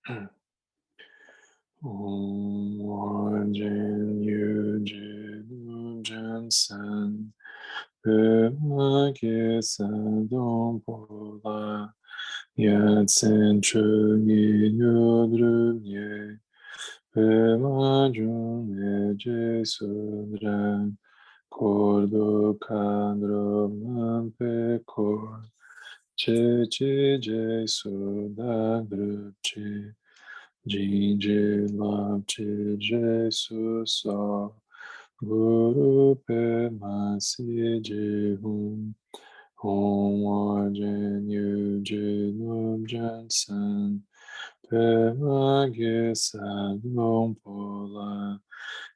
Om Jin Yu Jin Jen San Pema Ge Sadong Pola Yatsen Chögi Nyodru Nye Pema Jun Je Sudran Kordo Kandro Mampe Kor Che Che Je Sudagru Che Jinji Lam Chi Su So Guru Pe Ma Si Ji Hum Hom Wa Jen Yu Ji Num Jen San Pe Ma Ge Sa Dong Po La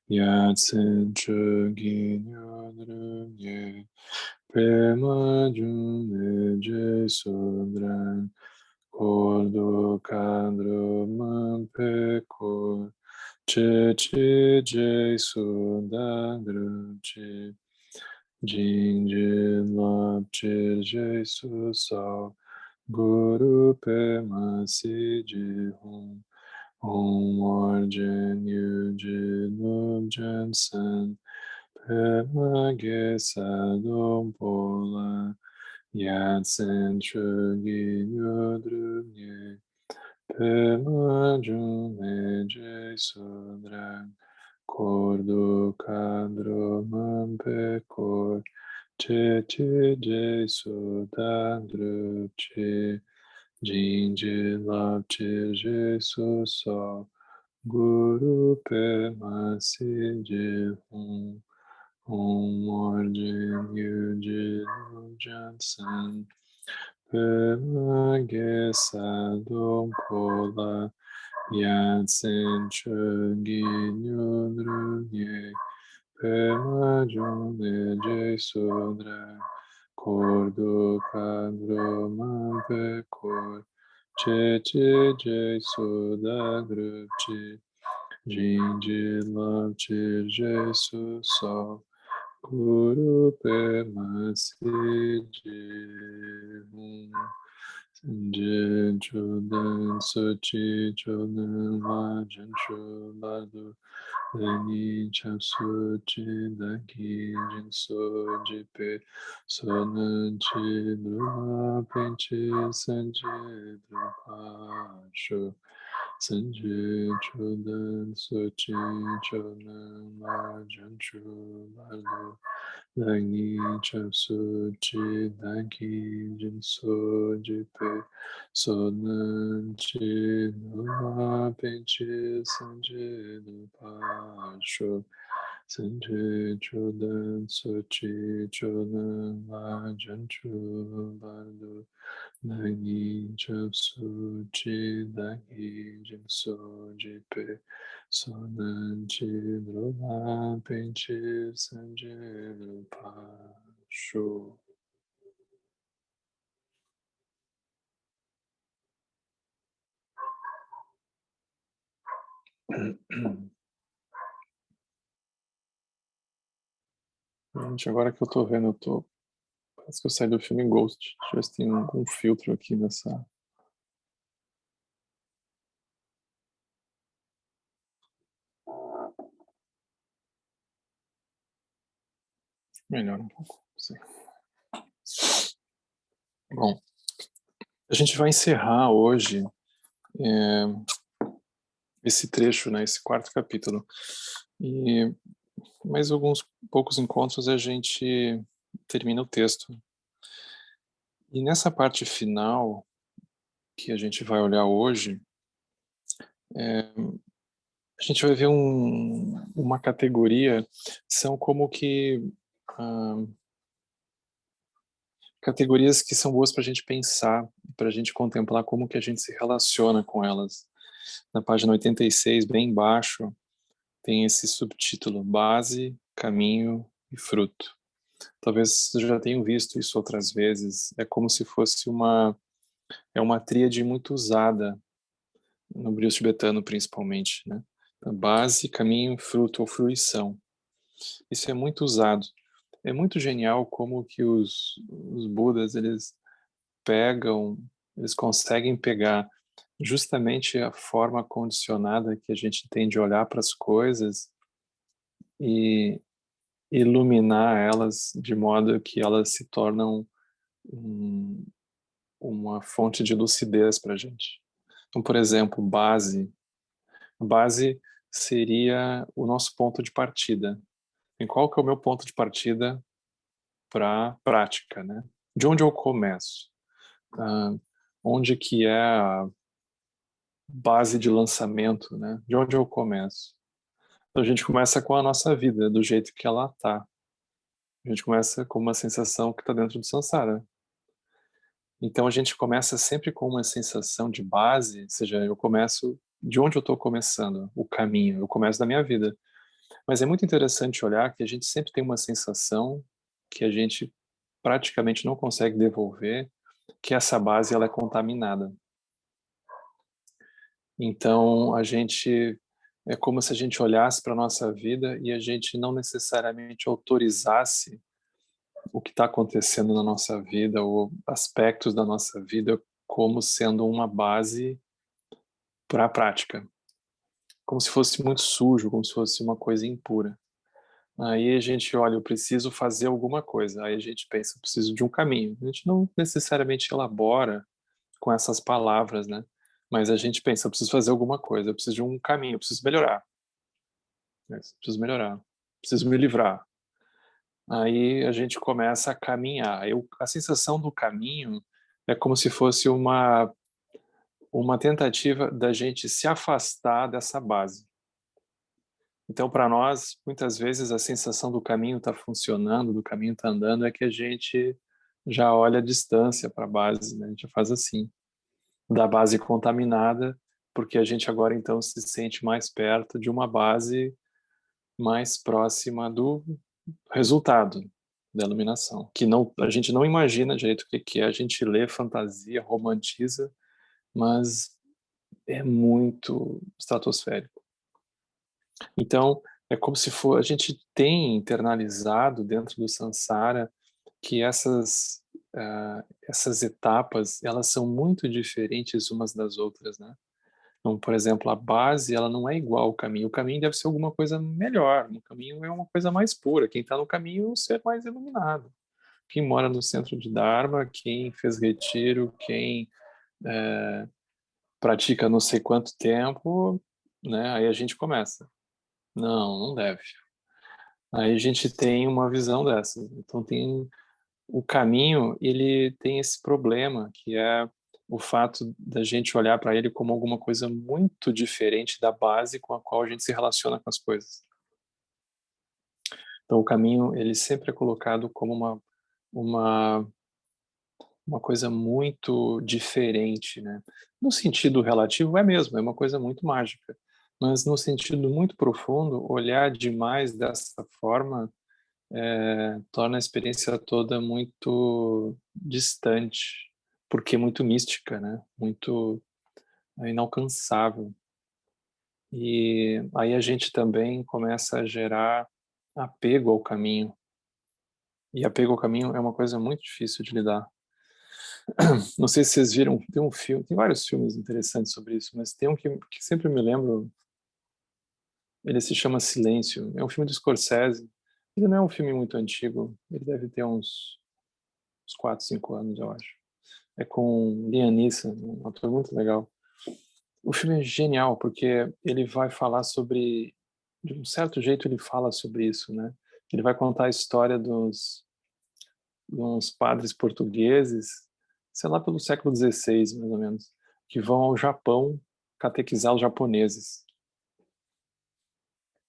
Yat Sen Chu Gi Nyo Dru Nye Pe Ma Jun Ne Je Sun Dran Kordo Kandro Mampe Kor Che Che Je Sudagru Che Jinji Lab Che Je Su So Guru Pe Ma Si Ji Hum Om War Jen Yu Ji Nub Jen San Pe Ma Ge Sa Dong Po La Yat Sen Chögi Nyodru Nye Pema Jume Je Sudran Kordo Kandro Mampe Kor Che Che Je Sudandru Che Jinji Lab Che Je Su So Guru Pema Si Je Hum Om Orjin Yujin Jansen Pema Ge Sadom Pola Yatsen Chogi Nyodru Ye Pema June Je Sodra Kordo Kandro Mampe Kor Che Che Je Soda Gruchi Jinji Lam Chi Je Su So Guru Pema Si Ji Hum Sanjay Chodan Sochi Chodan Vajan Shobadu Leni Chapsu Chidaki Jinso Jipe Sonan Chidrupa Penchi Sanjay Drupasho Sanjay Chodan Sochi Chodan Vajan Shobadu Lani Chapsu Chidaki Jinso Jipe Sonan Chidrupa Penchi Sanjay Drupasho Sanjay Chodan Sochi Chodan Vajan Shobadu Nagi Japsu Chidaki Jinso Jipe Sonan Chidrola Pinchi Sanjay Pasho. Gente, agora que eu tô vendo, parece que eu saí do filme Ghost. Deixa eu ver se tem algum filtro aqui nessa. Melhor um pouco. Sim. Bom, a gente vai encerrar hoje esse trecho, né, esse quarto capítulo. E mais alguns poucos encontros a gente termina o texto. E nessa parte final que a gente vai olhar hoje, a gente vai ver uma categoria, são como que categorias que são boas para a gente pensar, para a gente contemplar como que a gente se relaciona com elas. Na página 86, bem embaixo, tem esse subtítulo, Base, Caminho e Fruto. Talvez vocês já tenham visto isso outras vezes. É como se fosse uma tríade muito usada no brilho tibetano, principalmente, né? Base, caminho, fruto ou fruição. Isso é muito usado. É muito genial como que os Budas, eles conseguem pegar justamente a forma condicionada que a gente tem de olhar para as coisas e iluminar elas de modo que elas se tornam um, uma fonte de lucidez para a gente. Então, por exemplo, base. Base seria o nosso ponto de partida. E qual que é o meu ponto de partida para a prática, né? De onde eu começo? Ah, onde que é a base de lançamento, né? De onde eu começo? Então, a gente começa com a nossa vida, do jeito que ela tá. A gente começa com uma sensação que está dentro do samsara. Então, a gente começa sempre com uma sensação de base, ou seja, eu começo de onde eu estou começando, o caminho, eu começo da minha vida. Mas é muito interessante olhar que a gente sempre tem uma sensação que a gente praticamente não consegue devolver, que essa base ela é contaminada. Então, a gente é como se a gente olhasse para a nossa vida e a gente não necessariamente autorizasse o que está acontecendo na nossa vida ou aspectos da nossa vida como sendo uma base para a prática, como se fosse muito sujo, como se fosse uma coisa impura. Aí a gente olha, eu preciso fazer alguma coisa. Aí a gente pensa, eu preciso de um caminho. A gente não necessariamente elabora com essas palavras, né? Mas a gente pensa, eu preciso fazer alguma coisa, eu preciso de um caminho, eu preciso melhorar. Eu preciso melhorar, preciso me livrar. Aí a gente começa a caminhar. A sensação do caminho é como se fosse uma tentativa da gente se afastar dessa base. Então, para nós, muitas vezes a sensação do caminho está funcionando, do caminho está andando, é que a gente já olha a distância para a base, né? A gente faz assim, da base contaminada, porque a gente agora então se sente mais perto de uma base mais próxima do resultado da iluminação, que não, a gente não imagina direito o que é, a gente lê fantasia, romantiza, mas é muito estratosférico. Então, é como se for, a gente tem internalizado dentro do samsara que essas etapas, elas são muito diferentes umas das outras, né? Então, por exemplo, a base, ela não é igual ao caminho. O caminho deve ser alguma coisa melhor. O caminho é uma coisa mais pura. Quem está no caminho é um ser mais iluminado. Quem mora no centro de Dharma, quem fez retiro, quem pratica não sei quanto tempo, né? Aí a gente começa. Não, não deve. Aí a gente tem uma visão dessa. Então tem o caminho, ele tem esse problema, que é o fato da gente olhar para ele como alguma coisa muito diferente da base com a qual a gente se relaciona com as coisas. Então o caminho, ele sempre é colocado como uma uma coisa muito diferente, né? No sentido relativo é mesmo, é uma coisa muito mágica. Mas no sentido muito profundo, olhar demais dessa forma torna a experiência toda muito distante, porque é muito mística, né? Muito inalcançável. E aí a gente também começa a gerar apego ao caminho. E apego ao caminho é uma coisa muito difícil de lidar. Não sei se vocês viram, tem um filme, tem vários filmes interessantes sobre isso, mas tem um que sempre me lembro, ele se chama Silêncio, é um filme do Scorsese. Ele não é um filme muito antigo, ele deve ter uns 4, 5 anos, eu acho. É com Liam Neeson, um ator muito legal. O filme é genial, porque ele vai falar sobre, de um certo jeito ele fala sobre isso, né? Ele vai contar a história dos padres portugueses, sei lá, pelo século XVI, mais ou menos, que vão ao Japão catequizar os japoneses.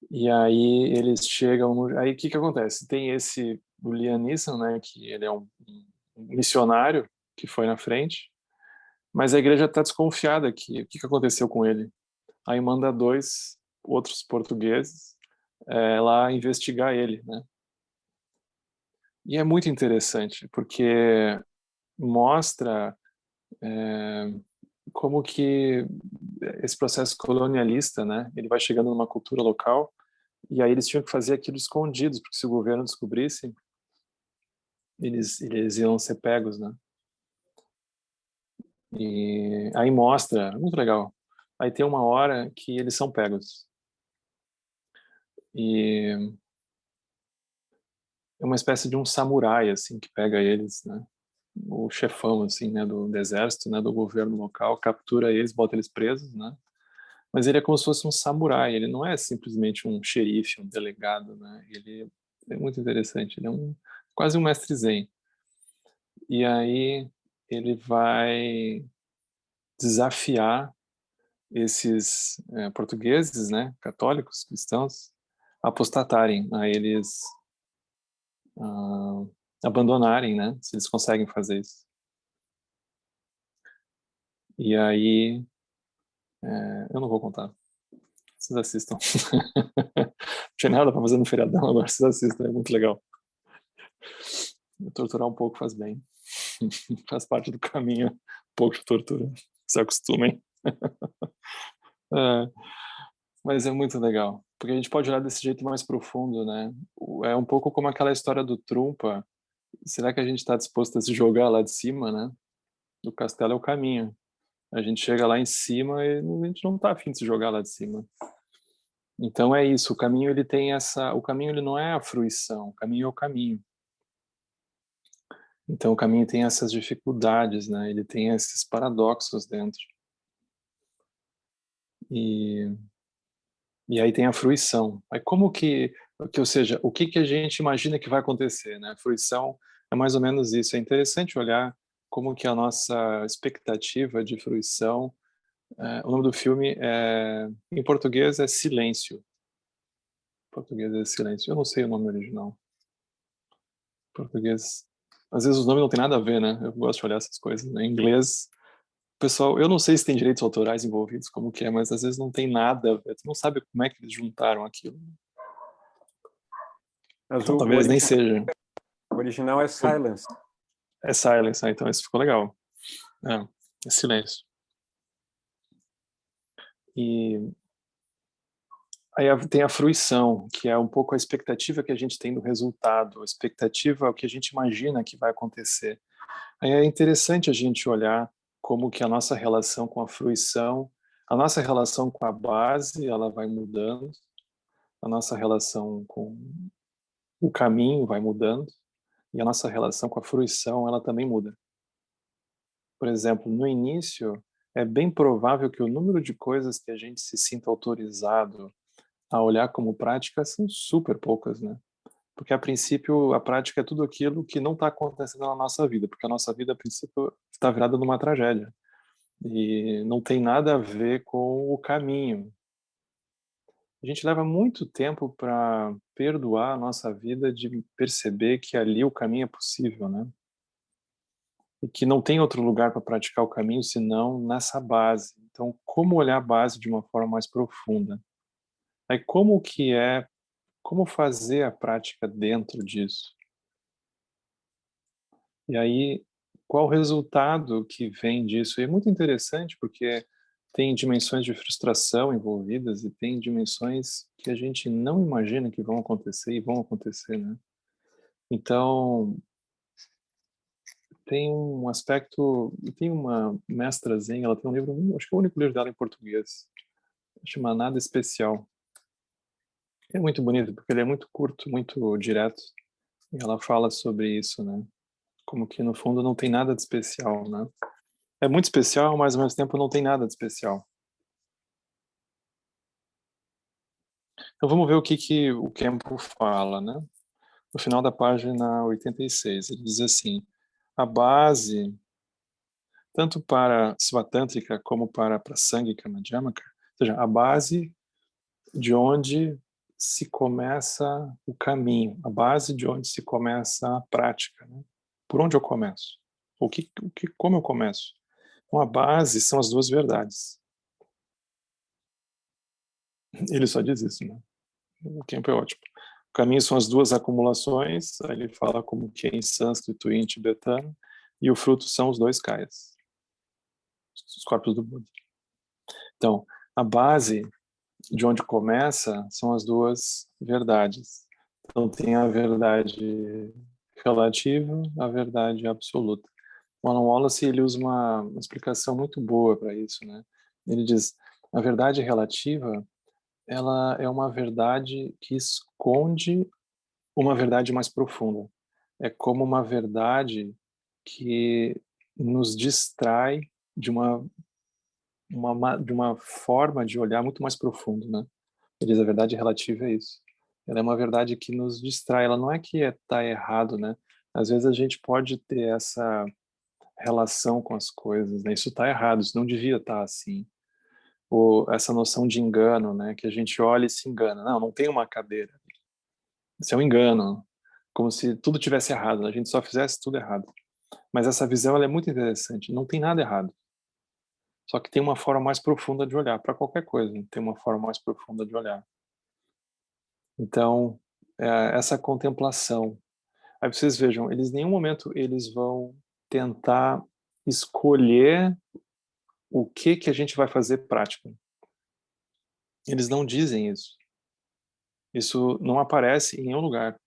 E aí eles chegam aí o que acontece? Tem o Liam Neeson, né, que ele é um missionário que foi na frente, mas a igreja está desconfiada que o que aconteceu com ele. Aí manda dois outros portugueses lá investigar ele, né? E é muito interessante, porque mostra como que esse processo colonialista, né? Ele vai chegando numa cultura local e aí eles tinham que fazer aquilo escondidos, porque se o governo descobrisse, eles iam ser pegos, né? E aí mostra, muito legal. Aí tem uma hora que eles são pegos. E é uma espécie de um samurai, assim, que pega eles, né? O chefão, assim, né, do exército, né, do governo local, captura eles, bota eles presos, né? Mas ele é como se fosse um samurai, ele não é simplesmente um xerife, um delegado, né? Ele é muito interessante, ele é quase um mestre zen. E aí ele vai desafiar esses portugueses, né, católicos, cristãos, a apostatarem, a eles ah, abandonarem, né, se eles conseguem fazer isso. E aí, eu não vou contar, vocês assistam. Não tinha nada para fazer no feriadão, agora vocês assistam, é muito legal. Torturar um pouco faz bem, faz parte do caminho, um pouco de tortura, se acostumem. É, mas é muito legal, porque a gente pode olhar desse jeito mais profundo, né? É um pouco como aquela história do Trumpa. Será que a gente está disposto a se jogar lá de cima, né? O castelo é o caminho. A gente chega lá em cima e a gente não está afim de se jogar lá de cima. Então é isso. O caminho ele tem essa. O caminho ele não é a fruição. O caminho é o caminho. Então o caminho tem essas dificuldades, né? Ele tem esses paradoxos dentro. E E aí tem a fruição. Aí como ou seja, o que a gente imagina que vai acontecer, né? A fruição é mais ou menos isso. É interessante olhar como que a nossa expectativa de fruição, o nome do filme em português é Silêncio. Em português é Silêncio. Eu não sei o nome original. Em português, às vezes os nomes não tem nada a ver, né? Eu gosto de olhar essas coisas, né? Em inglês, pessoal, eu não sei se tem direitos autorais envolvidos, como que é, mas às vezes não tem nada a ver. Tu não sabe como é que eles juntaram aquilo. Mas Então talvez nem seja. o original é Silence. É Silence, né? Então isso ficou legal. É silêncio. E aí tem a fruição, que é um pouco a expectativa que a gente tem do resultado, a expectativa, o que a gente imagina que vai acontecer. Aí é interessante a gente olhar como que a nossa relação com a fruição, a nossa relação com a base, ela vai mudando, a nossa relação com o caminho vai mudando, e a nossa relação com a fruição, ela também muda. Por exemplo, no início, é bem provável que o número de coisas que a gente se sinta autorizado a olhar como prática são super poucas, né? Porque, a princípio, a prática é tudo aquilo que não está acontecendo na nossa vida, porque a nossa vida, a princípio, está virada numa tragédia. E não tem nada a ver com o caminho. A gente leva muito tempo para perdoar a nossa vida de perceber que ali o caminho é possível, né? E que não tem outro lugar para praticar o caminho senão nessa base. Então, como olhar a base de uma forma mais profunda? Aí, como fazer a prática dentro disso? E aí, qual o resultado que vem disso? E é muito interessante porque tem dimensões de frustração envolvidas e tem dimensões que a gente não imagina que vão acontecer e vão acontecer, né? Então, tem um aspecto, tem uma mestra zen, ela tem um livro, acho que é o único livro dela em português, chama Nada Especial. É muito bonito porque ele é muito curto, muito direto, e ela fala sobre isso, né? Como que no fundo não tem nada de especial, né? É muito especial, mas ao mesmo tempo não tem nada de especial. Então vamos ver o que o Kempo fala, né? No final da página 86, ele diz assim: a base, tanto para Svatântrika como para Prasangika Madhyamaka, ou seja, a base de onde se começa o caminho, a base de onde se começa a prática, né? Por onde eu começo? Como eu começo? Então, a base são as duas verdades. Ele só diz isso, né? O Kempo é ótimo. O caminho são as duas acumulações, aí ele fala como que é em sânscrito e em tibetano, e o fruto são os dois kayas, os corpos do Buda. Então, a base de onde começa são as duas verdades. Então, tem a verdade relativa, a verdade absoluta. O Alan Wallace, ele usa uma explicação muito boa para isso, né? Ele diz, a verdade relativa, ela é uma verdade que esconde uma verdade mais profunda. É como uma verdade que nos distrai de de uma forma de olhar muito mais profundo, né? Ele diz, a verdade relativa é isso. Ela é uma verdade que nos distrai, ela não é que tá errado, né? Às vezes a gente pode ter essa relação com as coisas, né? Isso está errado, isso não devia estar assim. Ou essa noção de engano, né? Que a gente olha e se engana. Não, não tem uma cadeira. Isso é um engano. Como se tudo tivesse errado, a gente só fizesse tudo errado. Mas essa visão ela é muito interessante. Não tem nada errado. Só que tem uma forma mais profunda de olhar para qualquer coisa. Tem uma forma mais profunda de olhar. Então, essa contemplação. Aí vocês vejam, eles em nenhum momento eles vão tentar escolher o que a gente vai fazer prático. Eles não dizem isso. Isso não aparece em nenhum lugar.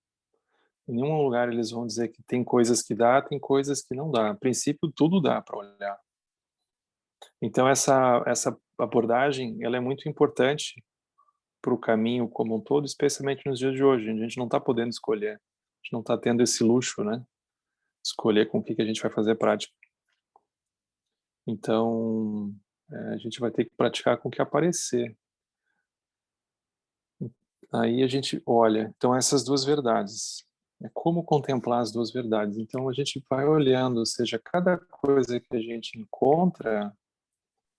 Em nenhum lugar eles vão dizer que tem coisas que dá, tem coisas que não dá. A princípio, tudo dá para olhar. Então, essa abordagem ela é muito importante para o caminho como um todo, especialmente nos dias de hoje. A gente não está podendo escolher. A gente não está tendo esse luxo, né? Escolher com o que a gente vai fazer prática. Então, a gente vai ter que praticar com o que aparecer. Aí a gente olha, então essas duas verdades, é como contemplar as duas verdades. Então a gente vai olhando, ou seja, cada coisa que a gente encontra,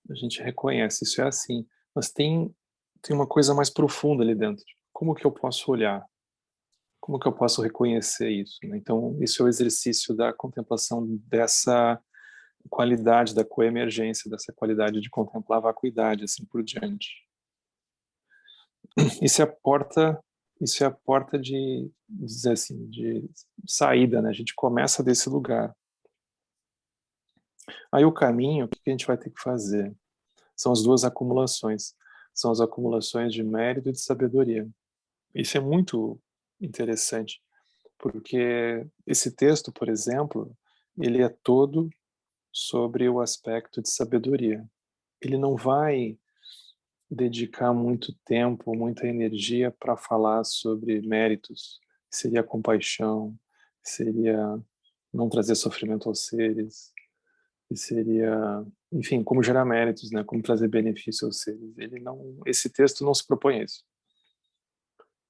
a gente reconhece, isso é assim, mas tem uma coisa mais profunda ali dentro. Como que eu posso olhar? Como que eu posso reconhecer isso, né? Então isso é o exercício da contemplação dessa qualidade da coemergência, dessa qualidade de contemplar a vacuidade, assim por diante. Isso é a porta, isso é a porta de dizer assim, de saída, né? A gente começa desse lugar. Aí o caminho, o que a gente vai ter que fazer? São as duas acumulações. São as acumulações de mérito e de sabedoria. Isso é muito interessante, porque esse texto, por exemplo, ele é todo sobre o aspecto de sabedoria. Ele não vai dedicar muito tempo, muita energia para falar sobre méritos, que seria compaixão, que seria não trazer sofrimento aos seres, que seria, enfim, como gerar méritos, né, como trazer benefício aos seres. Ele não, esse texto não se propõe a isso.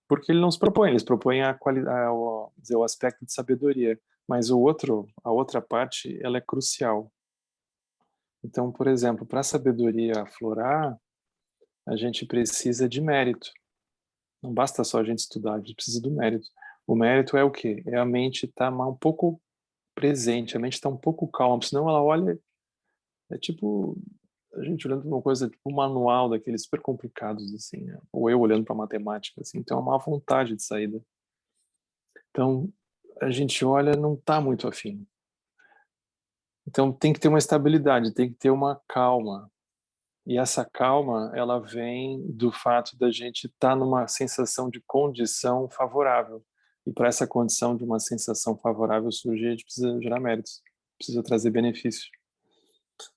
Porque ele não se propõe, ele se propõe a qualidade, o aspecto de sabedoria, mas a outra parte, ela é crucial. Então, por exemplo, para a sabedoria aflorar, a gente precisa de mérito. Não basta só a gente estudar, a gente precisa do mérito. O mérito é o quê? É a mente estar um pouco presente, a mente está um pouco calma, senão ela olha, é tipo a gente olhando para uma coisa, tipo um manual daqueles super complicados, assim, né? Ou eu olhando para matemática, assim, então é uma vontade de saída. Então, a gente olha, não está muito afim. Então, tem que ter uma estabilidade, tem que ter uma calma. E essa calma, ela vem do fato da gente estar numa sensação de condição favorável. E para essa condição de uma sensação favorável surgir, a gente precisa gerar méritos, precisa trazer benefício.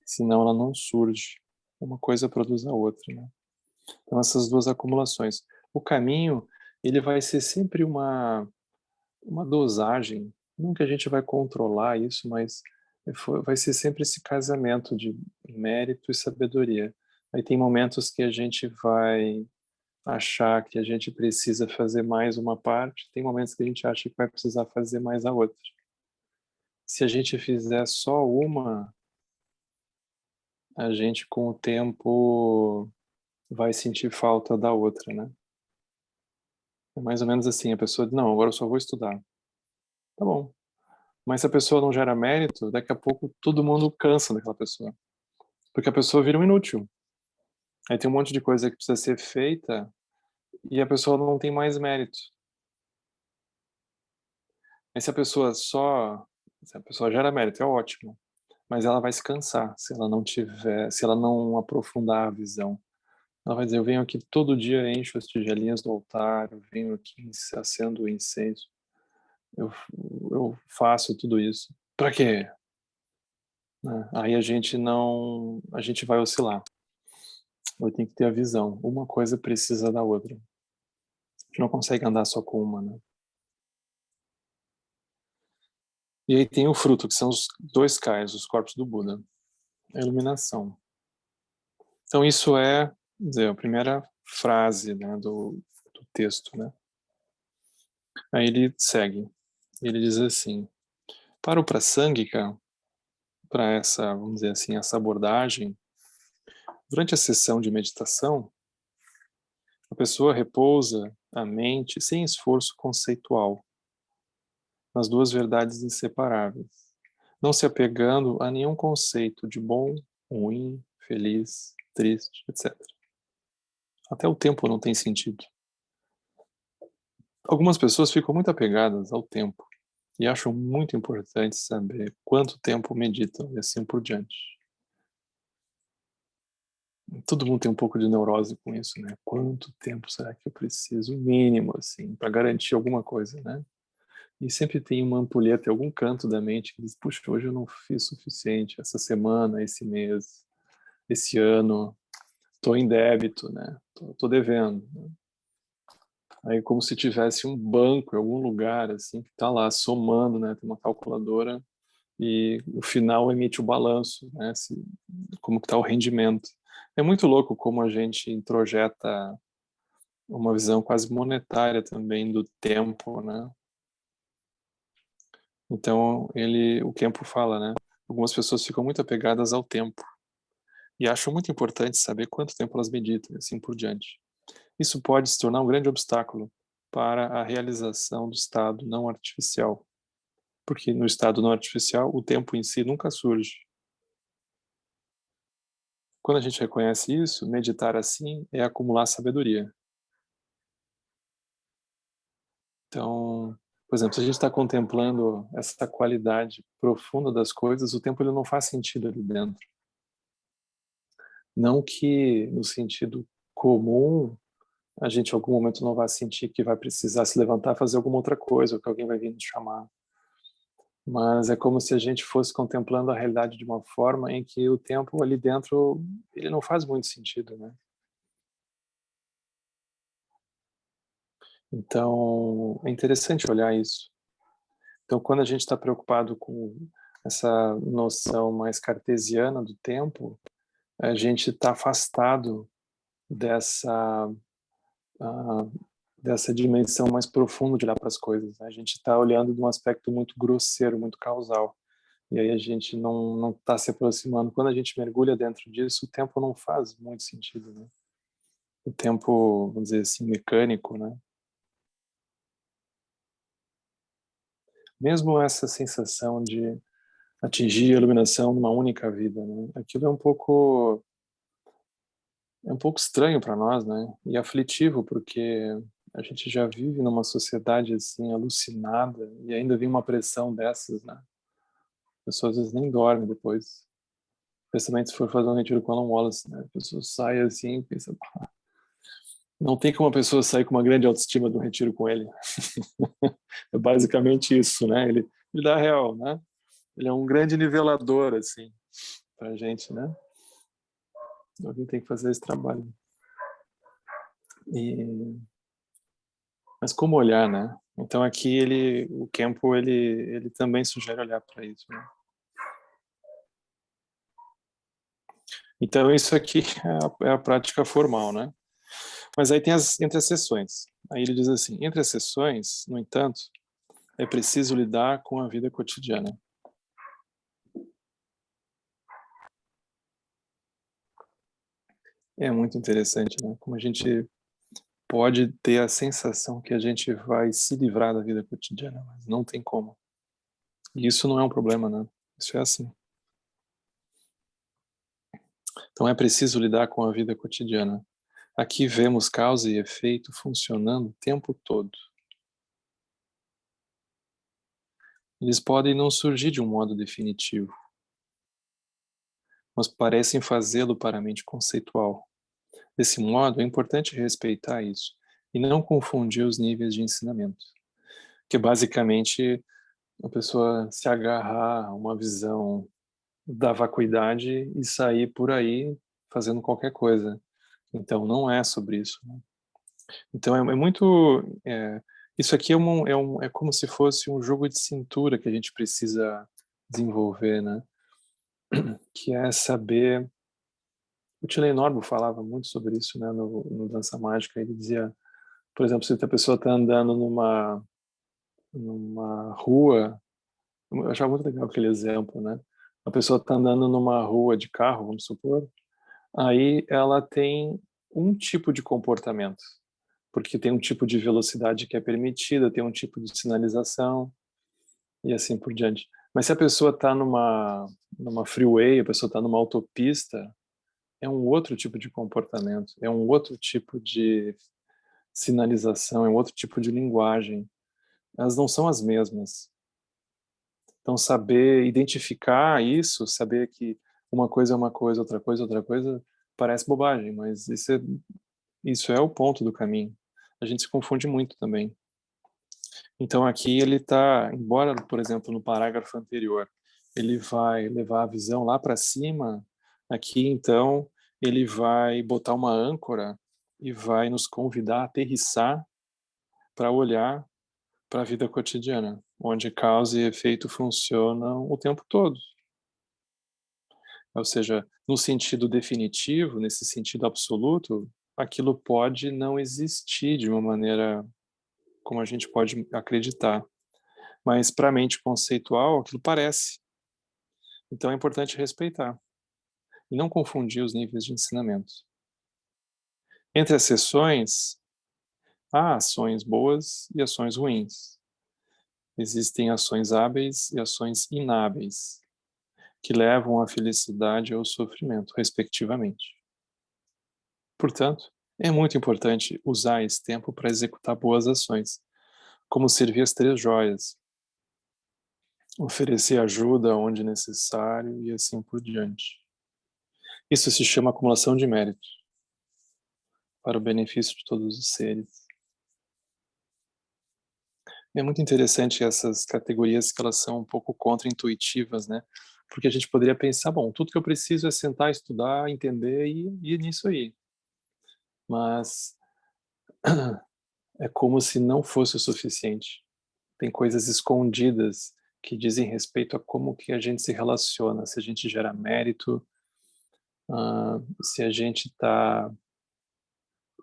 Senão ela não surge. Uma coisa produz a outra, né? Então essas duas acumulações. O caminho, ele vai ser sempre uma dosagem, não que a gente vai controlar isso, mas vai ser sempre esse casamento de mérito e sabedoria. Aí tem momentos que a gente vai achar que a gente precisa fazer mais uma parte, tem momentos que a gente acha que vai precisar fazer mais a outra. Se a gente fizer só uma, a gente com o tempo vai sentir falta da outra, né? É mais ou menos assim, a pessoa diz, não, agora eu só vou estudar. Tá bom. Mas se a pessoa não gera mérito, daqui a pouco todo mundo cansa daquela pessoa. Porque a pessoa vira um inútil. Aí tem um monte de coisa que precisa ser feita e a pessoa não tem mais mérito. Mas se a pessoa gera mérito, é ótimo. Mas ela vai se cansar se ela não tiver, se ela não aprofundar a visão. Ela vai dizer, eu venho aqui todo dia, encho as tigelinhas do altar, eu venho aqui acendo o incenso, eu, eu faço tudo isso. Pra quê? né? Aí a gente vai oscilar. Eu tenho que ter a visão. Uma coisa precisa da outra. A gente não consegue andar só com uma, né? E aí tem o fruto, que são os dois kais, os corpos do Buda. A iluminação. Então isso é, vamos dizer, a primeira frase, né, do texto, né? Aí ele segue. Ele diz assim: para o Prasangika, para essa, vamos dizer assim, essa abordagem, durante a sessão de meditação, a pessoa repousa a mente sem esforço conceitual, nas duas verdades inseparáveis, não se apegando a nenhum conceito de bom, ruim, feliz, triste, etc. Até o tempo não tem sentido. Algumas pessoas ficam muito apegadas ao tempo e acham muito importante saber quanto tempo meditam e assim por diante. Todo mundo tem um pouco de neurose com isso, né? Quanto tempo será que eu preciso? O mínimo, assim, para garantir alguma coisa, né? E sempre tem uma ampulheta em algum canto da mente que diz: puxa, hoje eu não fiz o suficiente, essa semana, esse mês, esse ano, estou em débito, né? Tô devendo. Né? Aí como se tivesse um banco em algum lugar, assim, que está lá somando, né? Tem uma calculadora e o final emite o balanço, né? Como que está o rendimento. É muito louco como a gente introjeta uma visão quase monetária também do tempo, né? Então, o Kempo fala, né? Algumas pessoas ficam muito apegadas ao tempo e acham muito importante saber quanto tempo elas meditam e assim por diante. Isso pode se tornar um grande obstáculo para a realização do estado não artificial, porque no estado não artificial o tempo em si nunca surge. Quando a gente reconhece isso, meditar assim é acumular sabedoria. Então, por exemplo, se a gente está contemplando essa qualidade profunda das coisas, o tempo ele não faz sentido ali dentro. Não que no sentido comum a gente em algum momento não vai sentir que vai precisar se levantar, fazer alguma outra coisa, ou que alguém vai vir nos chamar. Mas é como se a gente fosse contemplando a realidade de uma forma em que o tempo ali dentro ele não faz muito sentido, né? Então é interessante olhar isso. Então quando a gente está preocupado com essa noção mais cartesiana do tempo, a gente está afastado dessa dessa dimensão mais profunda de olhar para as coisas. Né? A gente está olhando de um aspecto muito grosseiro, muito causal. E aí a gente não está se aproximando. Quando a gente mergulha dentro disso, o tempo não faz muito sentido. Né? O tempo, vamos dizer assim, mecânico, né? Mesmo essa sensação de atingir a iluminação numa única vida, né? Aquilo é um pouco estranho para nós, né? E aflitivo, porque a gente já vive numa sociedade assim alucinada e ainda vem uma pressão dessas, né? As pessoas às vezes nem dormem depois. Especialmente se for fazer um retiro com Alan Wallace, né? A pessoa sai assim e pensa, "Pá, não tem como uma pessoa sair com uma grande autoestima do retiro com ele." É basicamente isso, né? Ele dá real, né? Ele é um grande nivelador, assim, pra gente, né? Alguém tem que fazer esse trabalho. E mas como olhar, né? Então aqui o Kempo ele também sugere olhar para isso, né? Então isso aqui é a prática formal, né? Mas aí tem entre as sessões. Aí ele diz assim: entre as sessões, no entanto, é preciso lidar com a vida cotidiana. É muito interessante, né? Como a gente pode ter a sensação que a gente vai se livrar da vida cotidiana, mas não tem como. E isso não é um problema, né? Isso é assim. Então é preciso lidar com a vida cotidiana. Aqui vemos causa e efeito funcionando o tempo todo. Eles podem não surgir de um modo definitivo, mas parecem fazê-lo para a mente conceitual. Desse modo, é importante respeitar isso e não confundir os níveis de ensinamento, que basicamente a pessoa se agarrar a uma visão da vacuidade e sair por aí fazendo qualquer coisa. Então, não é sobre isso, né? Então, é muito... isso aqui é como se fosse um jogo de cintura que a gente precisa desenvolver, né? Que é saber... O Tilly Norbo falava muito sobre isso, né, no Dança Mágica. Ele dizia, por exemplo, se a pessoa está andando numa rua, eu achava muito legal aquele exemplo, né? A pessoa está andando numa rua de carro, vamos supor, aí ela tem um tipo de comportamento, porque tem um tipo de velocidade que é permitida, tem um tipo de sinalização e assim por diante. Mas se a pessoa está numa freeway, a pessoa está numa autopista, é um outro tipo de comportamento, é um outro tipo de sinalização, é um outro tipo de linguagem. Elas não são as mesmas. Então, saber identificar isso, saber que uma coisa é uma coisa, outra coisa, parece bobagem, mas isso é o ponto do caminho. A gente se confunde muito também. Então, aqui ele está, embora, por exemplo, no parágrafo anterior, ele vai levar a visão lá para cima, aqui, então, ele vai botar uma âncora e vai nos convidar a aterrissar para olhar para a vida cotidiana, onde causa e efeito funcionam o tempo todo. Ou seja, no sentido definitivo, nesse sentido absoluto, aquilo pode não existir de uma maneira como a gente pode acreditar. Mas para a mente conceitual, aquilo parece. Então é importante respeitar e não confundir os níveis de ensinamento. Entre as sessões, há ações boas e ações ruins. Existem ações hábeis e ações inábeis, que levam à felicidade ou ao sofrimento, respectivamente. Portanto, é muito importante usar esse tempo para executar boas ações, como servir as 3 joias, oferecer ajuda onde necessário e assim por diante. Isso se chama acumulação de mérito, para o benefício de todos os seres. É muito interessante essas categorias que elas são um pouco contra-intuitivas, né? Porque a gente poderia pensar, bom, tudo que eu preciso é sentar, estudar, entender e ir nisso aí. Mas é como se não fosse o suficiente. Tem coisas escondidas que dizem respeito a como que a gente se relaciona, se a gente gera mérito, se a gente está...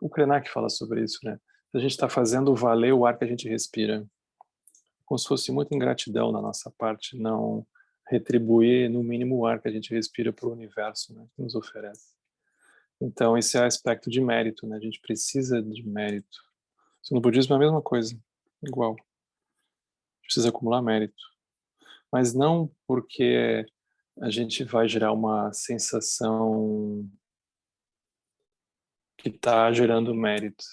O Krenak fala sobre isso, né? Se a gente está fazendo valer o ar que a gente respira. Como se fosse muita ingratidão da nossa parte não retribuir, no mínimo, o ar que a gente respira para o universo, né, que nos oferece. Então, esse é o aspecto de mérito, né? A gente precisa de mérito. Isso no budismo é a mesma coisa, igual. Precisa acumular mérito. Mas não porque a gente vai gerar uma sensação que está gerando mérito,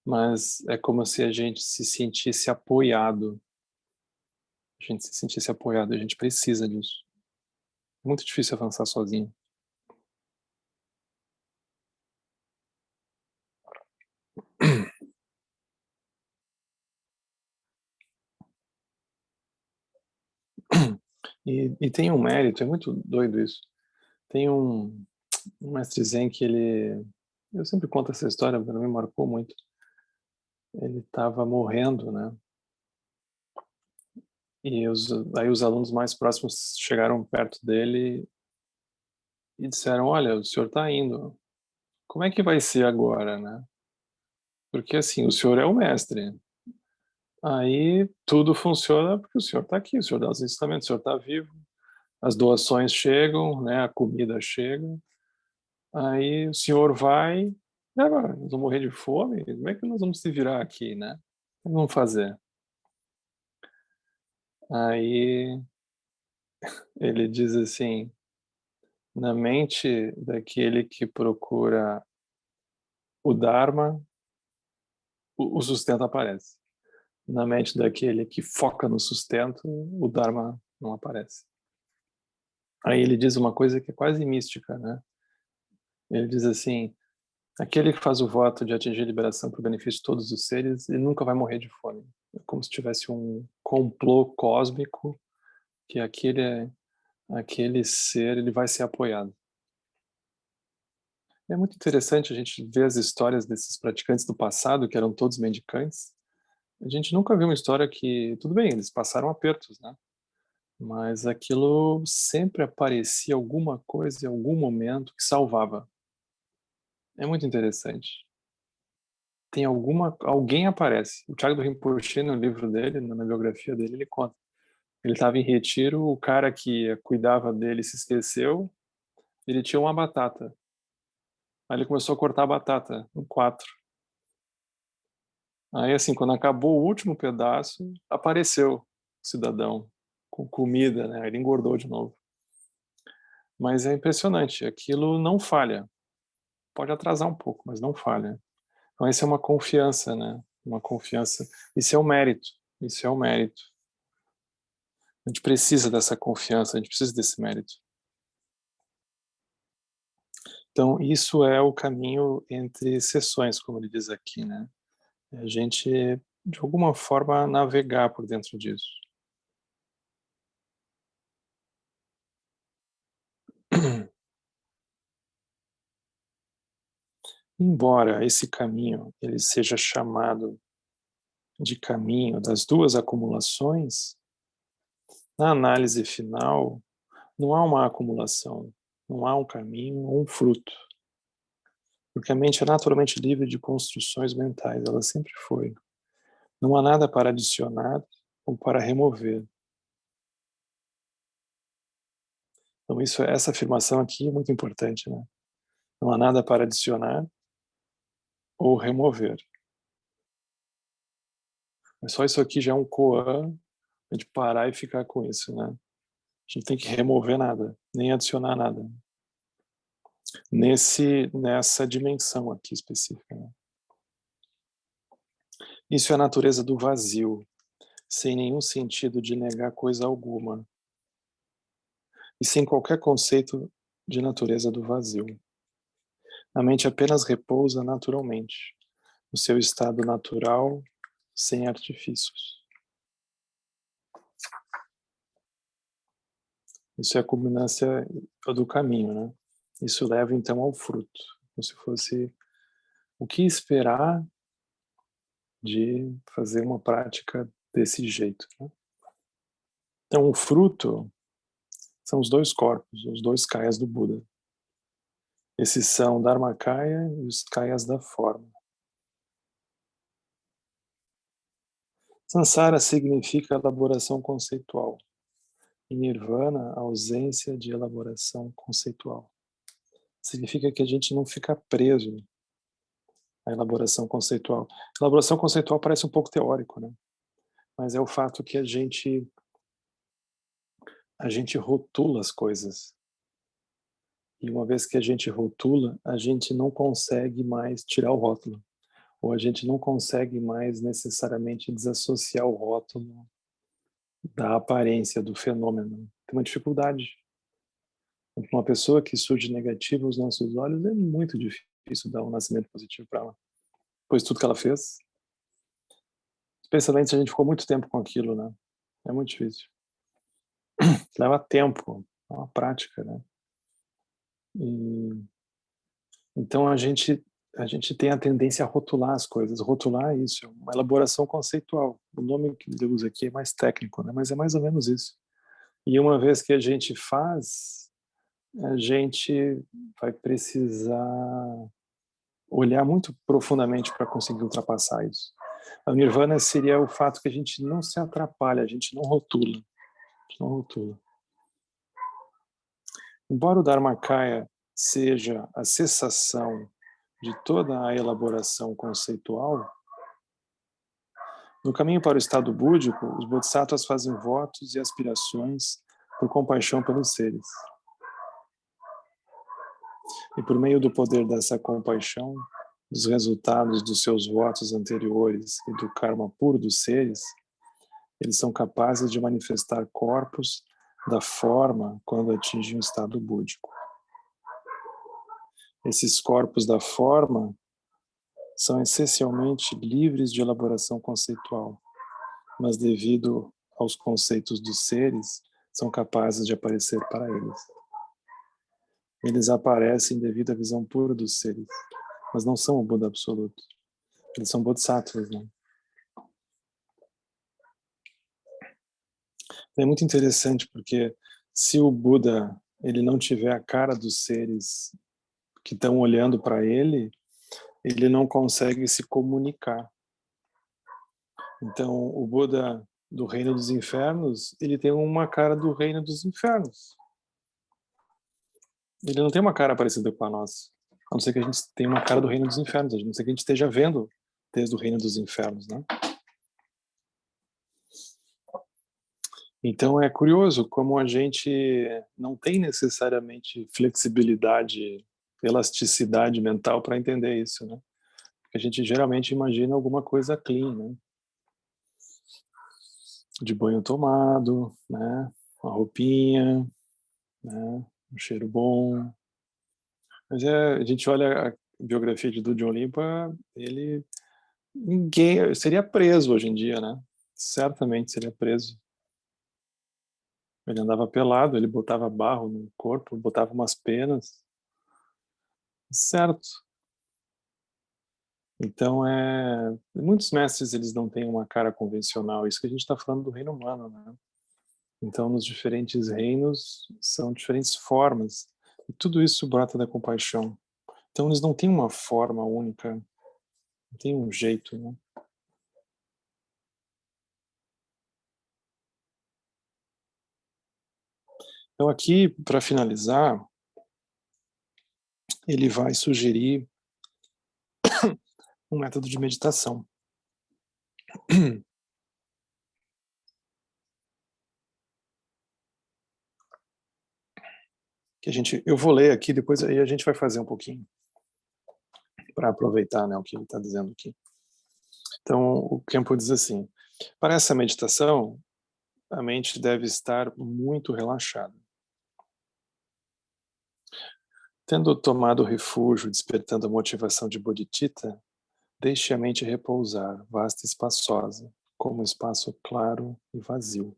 mas é como se a gente se sentisse apoiado. A gente se sentisse apoiado, a gente precisa disso. É muito difícil avançar sozinho. E tem um mérito, é muito doido isso. Tem um mestre Zen que ele... Eu sempre conto essa história, porque me marcou muito. Ele estava morrendo, né? E aí os alunos mais próximos chegaram perto dele e disseram, olha, o senhor está indo. Como é que vai ser agora, né? Porque assim, o senhor é o mestre. Aí tudo funciona porque o senhor está aqui, o senhor dá os ensinamentos, o senhor está vivo. As doações chegam, né? A comida chega. Aí o senhor vai, e agora? Nós vamos morrer de fome? Como é que nós vamos se virar aqui, né? O que vamos fazer? Aí ele diz assim, na mente daquele que procura o Dharma, o sustento aparece. Na mente daquele que foca no sustento, o Dharma não aparece. Aí ele diz uma coisa que é quase mística, né? Ele diz assim, aquele que faz o voto de atingir a liberação para o benefício de todos os seres, ele nunca vai morrer de fome. É como se tivesse um complô cósmico, que aquele é aquele ser ele vai ser apoiado. É muito interessante a gente ver as histórias desses praticantes do passado, que eram todos mendicantes. A gente nunca viu uma história que, tudo bem, eles passaram apertos, né? Mas aquilo sempre aparecia alguma coisa em algum momento que salvava. É muito interessante. Tem alguém aparece. O Thiago do Rinpoche, no livro dele, na biografia dele, ele conta. Ele estava em retiro, o cara que cuidava dele se esqueceu, ele tinha uma batata. Aí ele começou a cortar a batata em 4. Aí, assim, quando acabou o último pedaço, apareceu o cidadão com comida, né? Ele engordou de novo. Mas é impressionante, aquilo não falha. Pode atrasar um pouco, mas não falha. Então, isso é uma confiança, né? Uma confiança. Isso é o mérito. Isso é o mérito. A gente precisa dessa confiança, a gente precisa desse mérito. Então, isso é o caminho entre sessões, como ele diz aqui, né? A gente, de alguma forma, navegar por dentro disso. Embora esse caminho ele seja chamado de caminho das duas acumulações, na análise final, não há uma acumulação, não há um caminho ou um fruto. Porque a mente é naturalmente livre de construções mentais, ela sempre foi. Não há nada para adicionar ou para remover. Então essa afirmação aqui é muito importante, né? Não há nada para adicionar ou remover. Mas só isso aqui já é um koan, a gente parar e ficar com isso, né? A gente não tem que remover nada, nem adicionar nada. Nessa dimensão aqui específica, né? Isso é a natureza do vazio, sem nenhum sentido de negar coisa alguma, e sem qualquer conceito de natureza do vazio. A mente apenas repousa naturalmente, no seu estado natural, sem artifícios. Isso é a culminância do caminho, né? Isso leva então ao fruto, como se fosse o que esperar de fazer uma prática desse jeito, né? Então o fruto são os dois corpos, os dois kayas do Buda. Esses são o Dharmakaya e os kayas da forma. Sansara significa elaboração conceitual. E Nirvana, ausência de elaboração conceitual. Significa que a gente não fica preso à elaboração conceitual. Elaboração conceitual parece um pouco teórico, né? Mas é o fato que a gente rotula as coisas. E uma vez que a gente rotula, a gente não consegue mais tirar o rótulo. Ou a gente não consegue mais necessariamente desassociar o rótulo da aparência, do fenômeno. Tem uma dificuldade. Uma pessoa que surge negativa aos nossos olhos é muito difícil dar um nascimento positivo para ela. Pois tudo que ela fez, especialmente se a gente ficou muito tempo com aquilo, né? É muito difícil. Leva tempo, é uma prática, né? E, então a gente tem a tendência a rotular as coisas. Rotular é isso, é uma elaboração conceitual. O nome que ele usa aqui é mais técnico, né? Mas é mais ou menos isso. E uma vez que a gente faz, a gente vai precisar olhar muito profundamente para conseguir ultrapassar isso. A nirvana seria o fato que a gente não se atrapalha, a gente não rotula. A gente não rotula. Embora o Dharmakaya seja a cessação de toda a elaboração conceitual, no caminho para o estado búdico, os bodhisattvas fazem votos e aspirações por compaixão pelos seres. E por meio do poder dessa compaixão, dos resultados dos seus votos anteriores e do karma puro dos seres, eles são capazes de manifestar corpos da forma quando atingem o estado búdico. Esses corpos da forma são essencialmente livres de elaboração conceitual, mas devido aos conceitos dos seres, são capazes de aparecer para eles. Eles aparecem devido à visão pura dos seres, mas não são o Buda absoluto. Eles são bodhisattvas, né? É muito interessante porque se o Buda ele não tiver a cara dos seres que estão olhando para ele, ele não consegue se comunicar. Então, o Buda do reino dos infernos, ele tem uma cara do reino dos infernos. Ele não tem uma cara parecida com a nossa. A não ser que a gente tenha uma cara do reino dos infernos, a não ser que a gente esteja vendo desde o reino dos infernos, né? Então é curioso como a gente não tem necessariamente flexibilidade, elasticidade mental para entender isso, né? Porque a gente geralmente imagina alguma coisa clean, né? De banho tomado, né? Uma roupinha, né? Um cheiro bom. Mas a gente olha a biografia de Dudjom Limpa, ele ninguém seria preso hoje em dia, né? Certamente seria preso. Ele andava pelado, ele botava barro no corpo, botava umas penas. Certo. Então, muitos mestres eles não têm uma cara convencional. Isso que a gente está falando do reino humano, né? Então, nos diferentes reinos são diferentes formas. E tudo isso brota da compaixão. Então, eles não têm uma forma única, não tem um jeito, né? Então, aqui, para finalizar, ele vai sugerir um método de meditação. Eu vou ler aqui, depois aí a gente vai fazer um pouquinho, para aproveitar, né, o que ele está dizendo aqui. Então, o Khenpo diz assim: para essa meditação, a mente deve estar muito relaxada. Tendo tomado refúgio, despertando a motivação de Bodhicitta, deixe a mente repousar, vasta e espaçosa, como um espaço claro e vazio.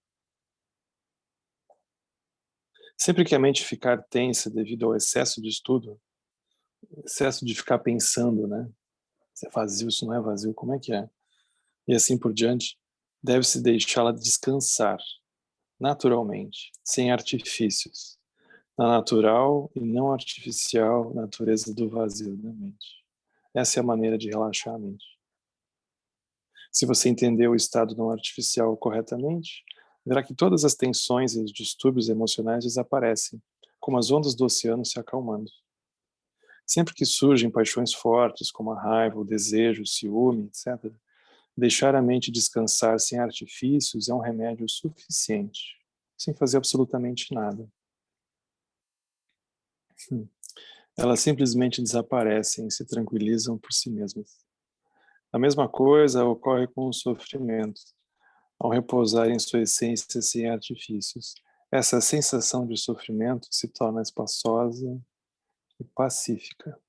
Sempre que a mente ficar tensa devido ao excesso de estudo, excesso de ficar pensando, né? Se é vazio, se não é vazio, como é que é? E assim por diante, deve-se deixá-la descansar, naturalmente, sem artifícios, na natural e não artificial natureza do vazio da mente. Essa é a maneira de relaxar a mente. Se você entender o estado não artificial corretamente, verá que todas as tensões e os distúrbios emocionais desaparecem, como as ondas do oceano se acalmando. Sempre que surgem paixões fortes, como a raiva, o desejo, o ciúme, etc., deixar a mente descansar sem artifícios é um remédio suficiente, sem fazer absolutamente nada. Elas simplesmente desaparecem e se tranquilizam por si mesmas. A mesma coisa ocorre com o sofrimento. Ao repousar em sua essência sem artifícios, essa sensação de sofrimento se torna espaçosa e pacífica.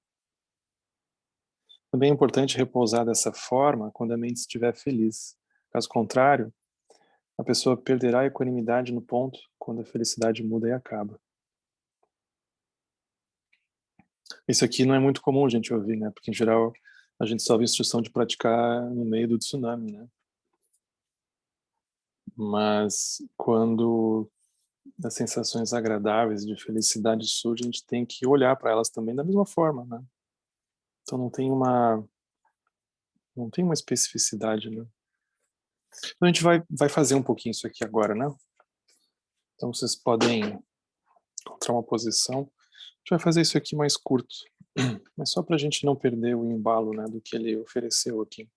Também é importante repousar dessa forma quando a mente estiver feliz. Caso contrário, a pessoa perderá a equanimidade no ponto quando a felicidade muda e acaba. Isso aqui não é muito comum a gente ouvir, né? Porque, em geral, a gente só ouve instrução de praticar no meio do tsunami, né? Mas quando as sensações agradáveis de felicidade surgem, a gente tem que olhar para elas também da mesma forma, né? Então não tem uma especificidade, né? Então a gente vai fazer um pouquinho isso aqui agora, né? Então vocês podem encontrar uma posição. A gente vai fazer isso aqui mais curto, mas só para a gente não perder o embalo, né, do que ele ofereceu aqui.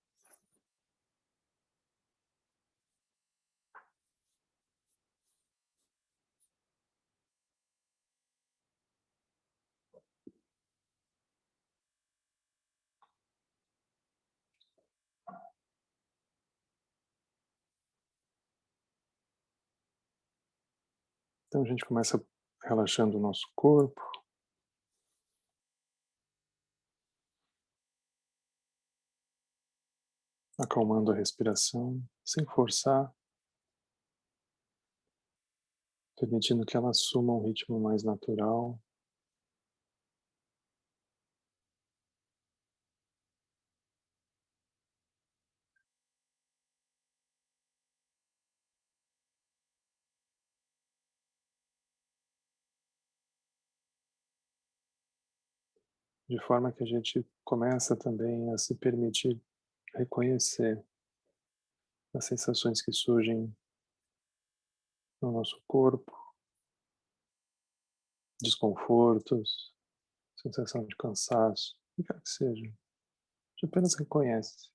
Então a gente começa relaxando o nosso corpo, acalmando a respiração, sem forçar. permitindo que ela assuma um ritmo mais natural, de forma que a gente começa também a se permitir reconhecer as sensações que surgem no nosso corpo, desconfortos, sensação de cansaço, o que quer que seja. A gente apenas reconhece.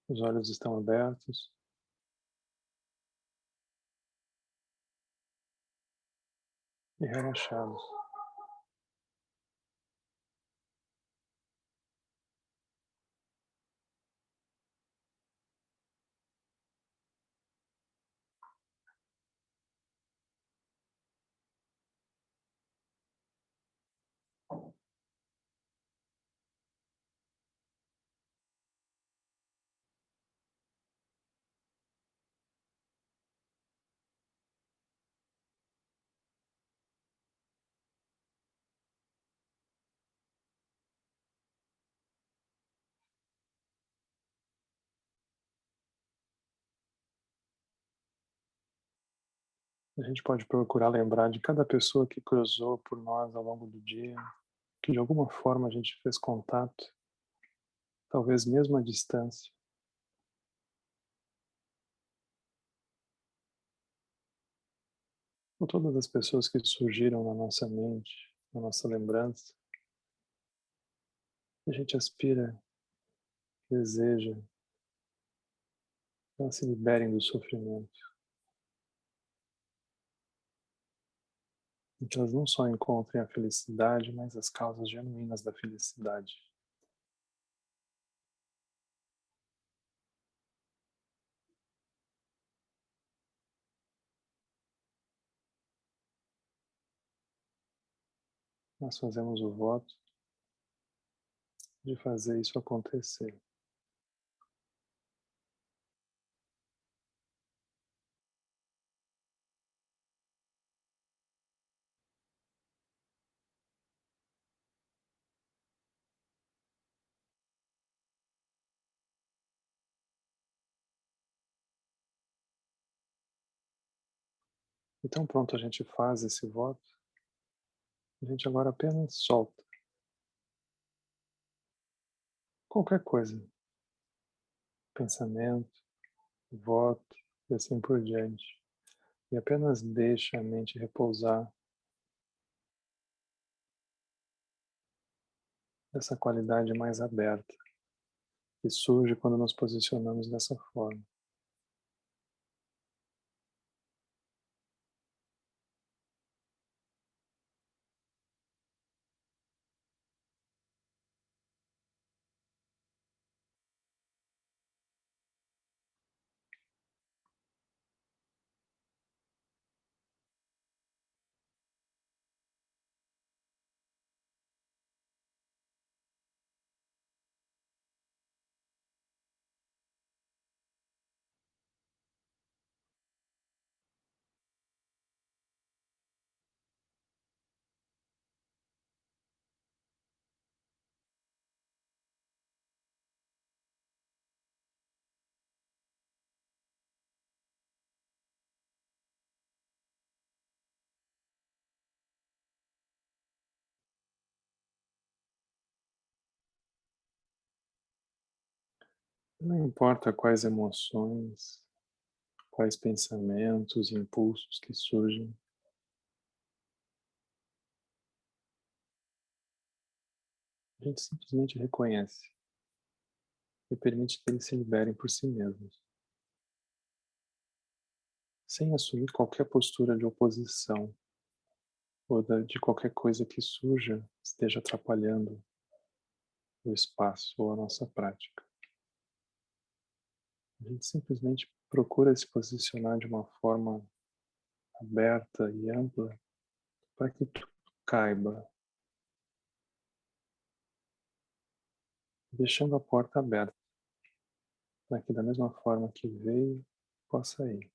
Os olhos estão abertos e relaxados. A gente pode procurar lembrar de cada pessoa que cruzou por nós ao longo do dia, que de alguma forma a gente fez contato, talvez mesmo à distância. Ou todas as pessoas que surgiram na nossa mente, na nossa lembrança, a gente aspira, deseja que elas se liberem do sofrimento, e que elas não só encontrem a felicidade, mas as causas genuínas da felicidade. Nós fazemos o voto de fazer isso acontecer. Então, pronto, a gente faz esse voto, a gente agora apenas solta qualquer coisa, pensamento, voto e assim por diante. E apenas deixa a mente repousar dessa qualidade mais aberta, que surge quando nos posicionamos dessa forma. Não importa quais emoções, quais pensamentos, impulsos que surgem, a gente simplesmente reconhece e permite que eles se liberem por si mesmos, sem assumir qualquer postura de oposição ou de qualquer coisa que surja esteja atrapalhando o espaço ou a nossa prática. A gente simplesmente procura se posicionar de uma forma aberta e ampla para que tudo caiba, deixando a porta aberta, para que da mesma forma que veio, possa ir.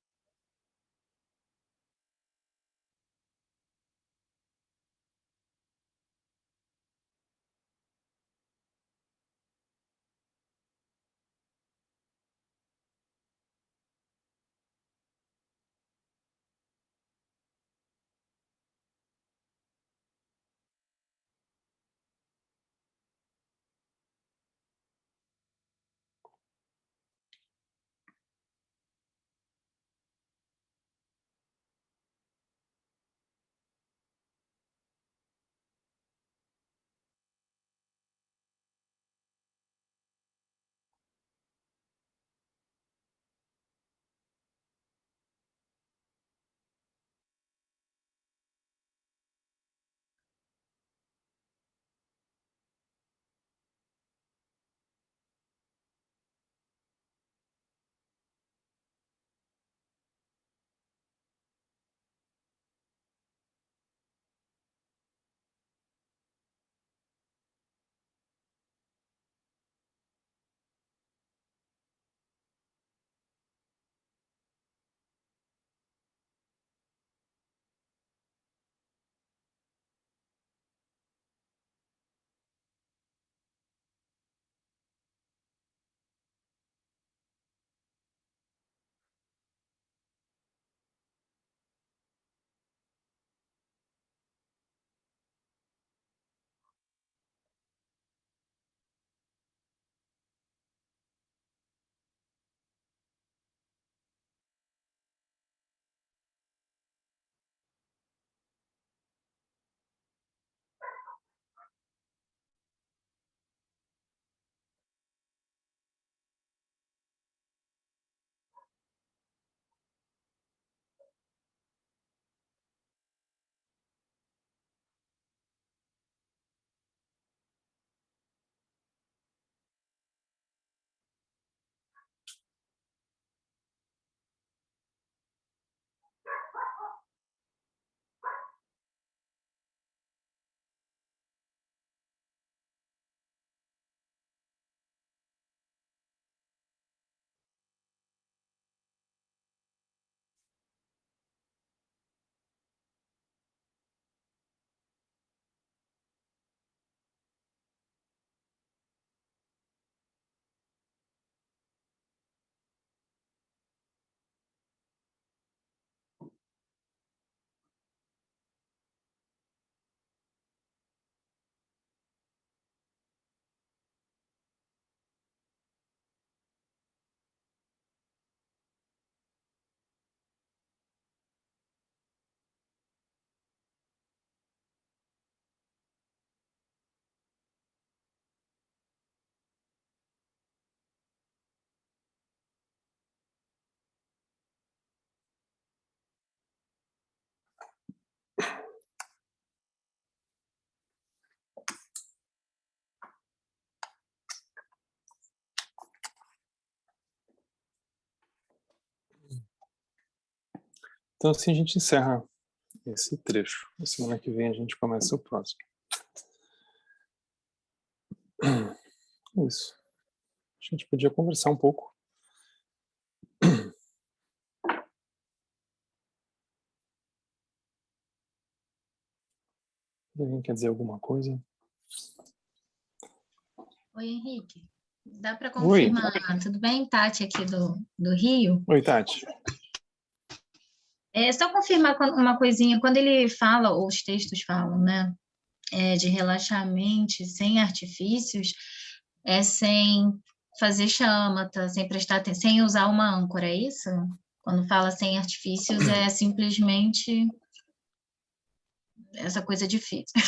Então assim a gente encerra esse trecho. Na semana que vem a gente começa o próximo. Isso. A gente podia conversar um pouco. Alguém quer dizer alguma coisa? Oi, Henrique. Dá para Oi. confirmar? Tudo bem? Tati aqui do Rio. Oi, Tati. É só confirmar uma coisinha. Quando ele fala, ou os textos falam, né? De relaxar a mente sem artifícios, sem fazer chama, sem prestar atenção, sem usar uma âncora, é isso? Quando fala sem artifícios, é simplesmente essa coisa difícil.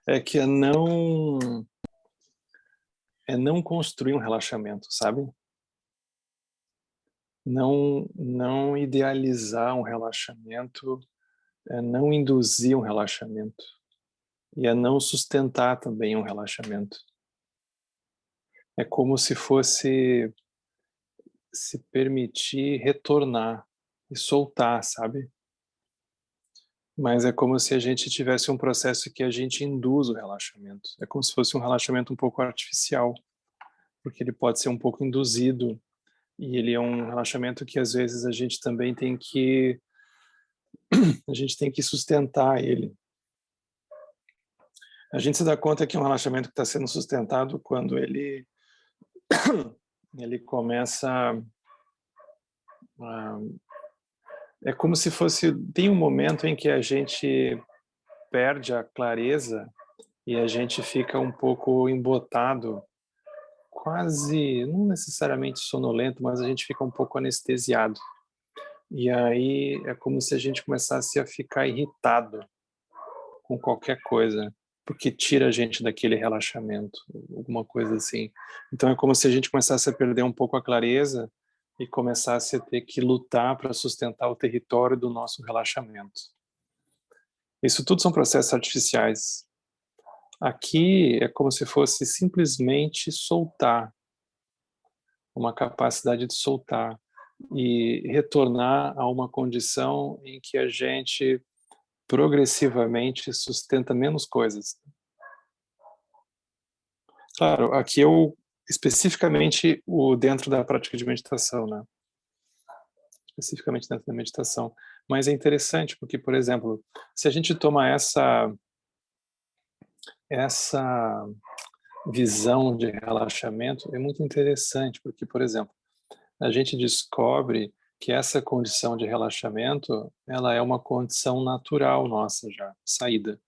É que é não construir um relaxamento, sabe? Não idealizar um relaxamento, é não induzir um relaxamento e é não sustentar também um relaxamento. É como se fosse se permitir retornar e soltar, sabe? Mas é como se a gente tivesse um processo que a gente induz o relaxamento. É como se fosse um relaxamento um pouco artificial, porque ele pode ser um pouco induzido, e ele é um relaxamento que às vezes a gente também tem que sustentar ele. A gente se dá conta que é um relaxamento que está sendo sustentado quando ele começa a, é como se fosse, tem um momento em que a gente perde a clareza e a gente fica um pouco embotado, quase, não necessariamente sonolento, mas a gente fica um pouco anestesiado. E aí é como se a gente começasse a ficar irritado com qualquer coisa, porque tira a gente daquele relaxamento, alguma coisa assim. Então é como se a gente começasse a perder um pouco a clareza e começasse a ter que lutar para sustentar o território do nosso relaxamento. Isso tudo são processos artificiais. Aqui é como se fosse simplesmente soltar, uma capacidade de soltar e retornar a uma condição em que a gente progressivamente sustenta menos coisas. Claro, aqui eu especificamente o dentro da prática de meditação, né? Especificamente dentro da meditação. Mas é interessante porque, por exemplo, se a gente toma essa visão de relaxamento, é muito interessante, porque, por exemplo, a gente descobre que essa condição de relaxamento, ela é uma condição natural nossa já, saída.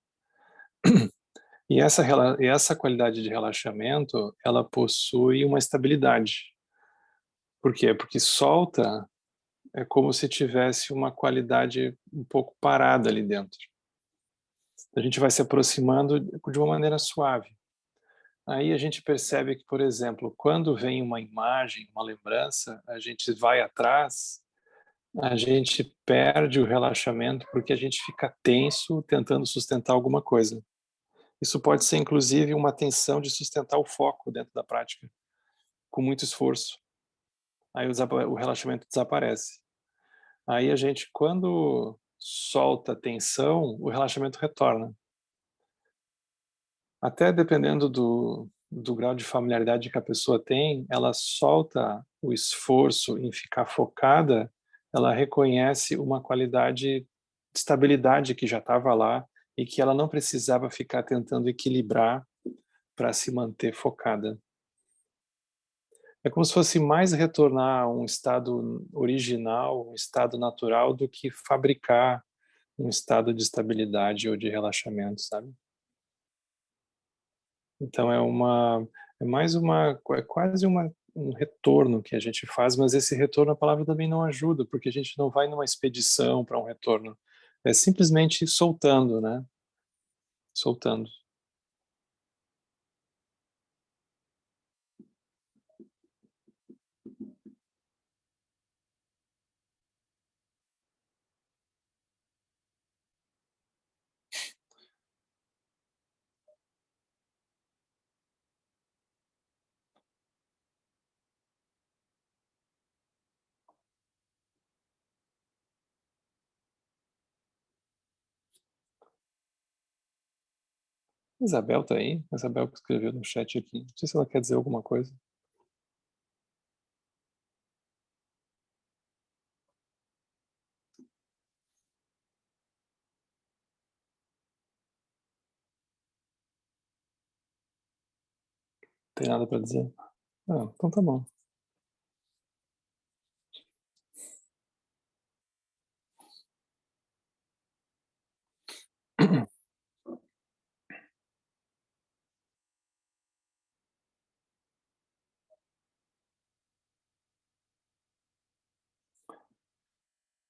E essa qualidade de relaxamento, ela possui uma estabilidade. Por quê? Porque solta é como se tivesse uma qualidade um pouco parada ali dentro. A gente vai se aproximando de uma maneira suave. Aí a gente percebe que, por exemplo, quando vem uma imagem, uma lembrança, a gente vai atrás, a gente perde o relaxamento porque a gente fica tenso tentando sustentar alguma coisa. Isso pode ser, inclusive, uma tensão de sustentar o foco dentro da prática, com muito esforço. Aí o relaxamento desaparece. Aí a gente, quando solta a tensão, o relaxamento retorna. Até dependendo do grau de familiaridade que a pessoa tem, ela solta o esforço em ficar focada, ela reconhece uma qualidade de estabilidade que já estava lá e que ela não precisava ficar tentando equilibrar para se manter focada. É como se fosse mais retornar a um estado original, um estado natural, do que fabricar um estado de estabilidade ou de relaxamento, sabe? Então é quase um retorno que a gente faz, mas esse retorno, a palavra também não ajuda, porque a gente não vai numa expedição para um retorno. É simplesmente soltando, né? Soltando. Isabel tá aí? A Isabel que escreveu no chat aqui. Não sei se ela quer dizer alguma coisa. Tem nada para dizer? Ah, então tá bom.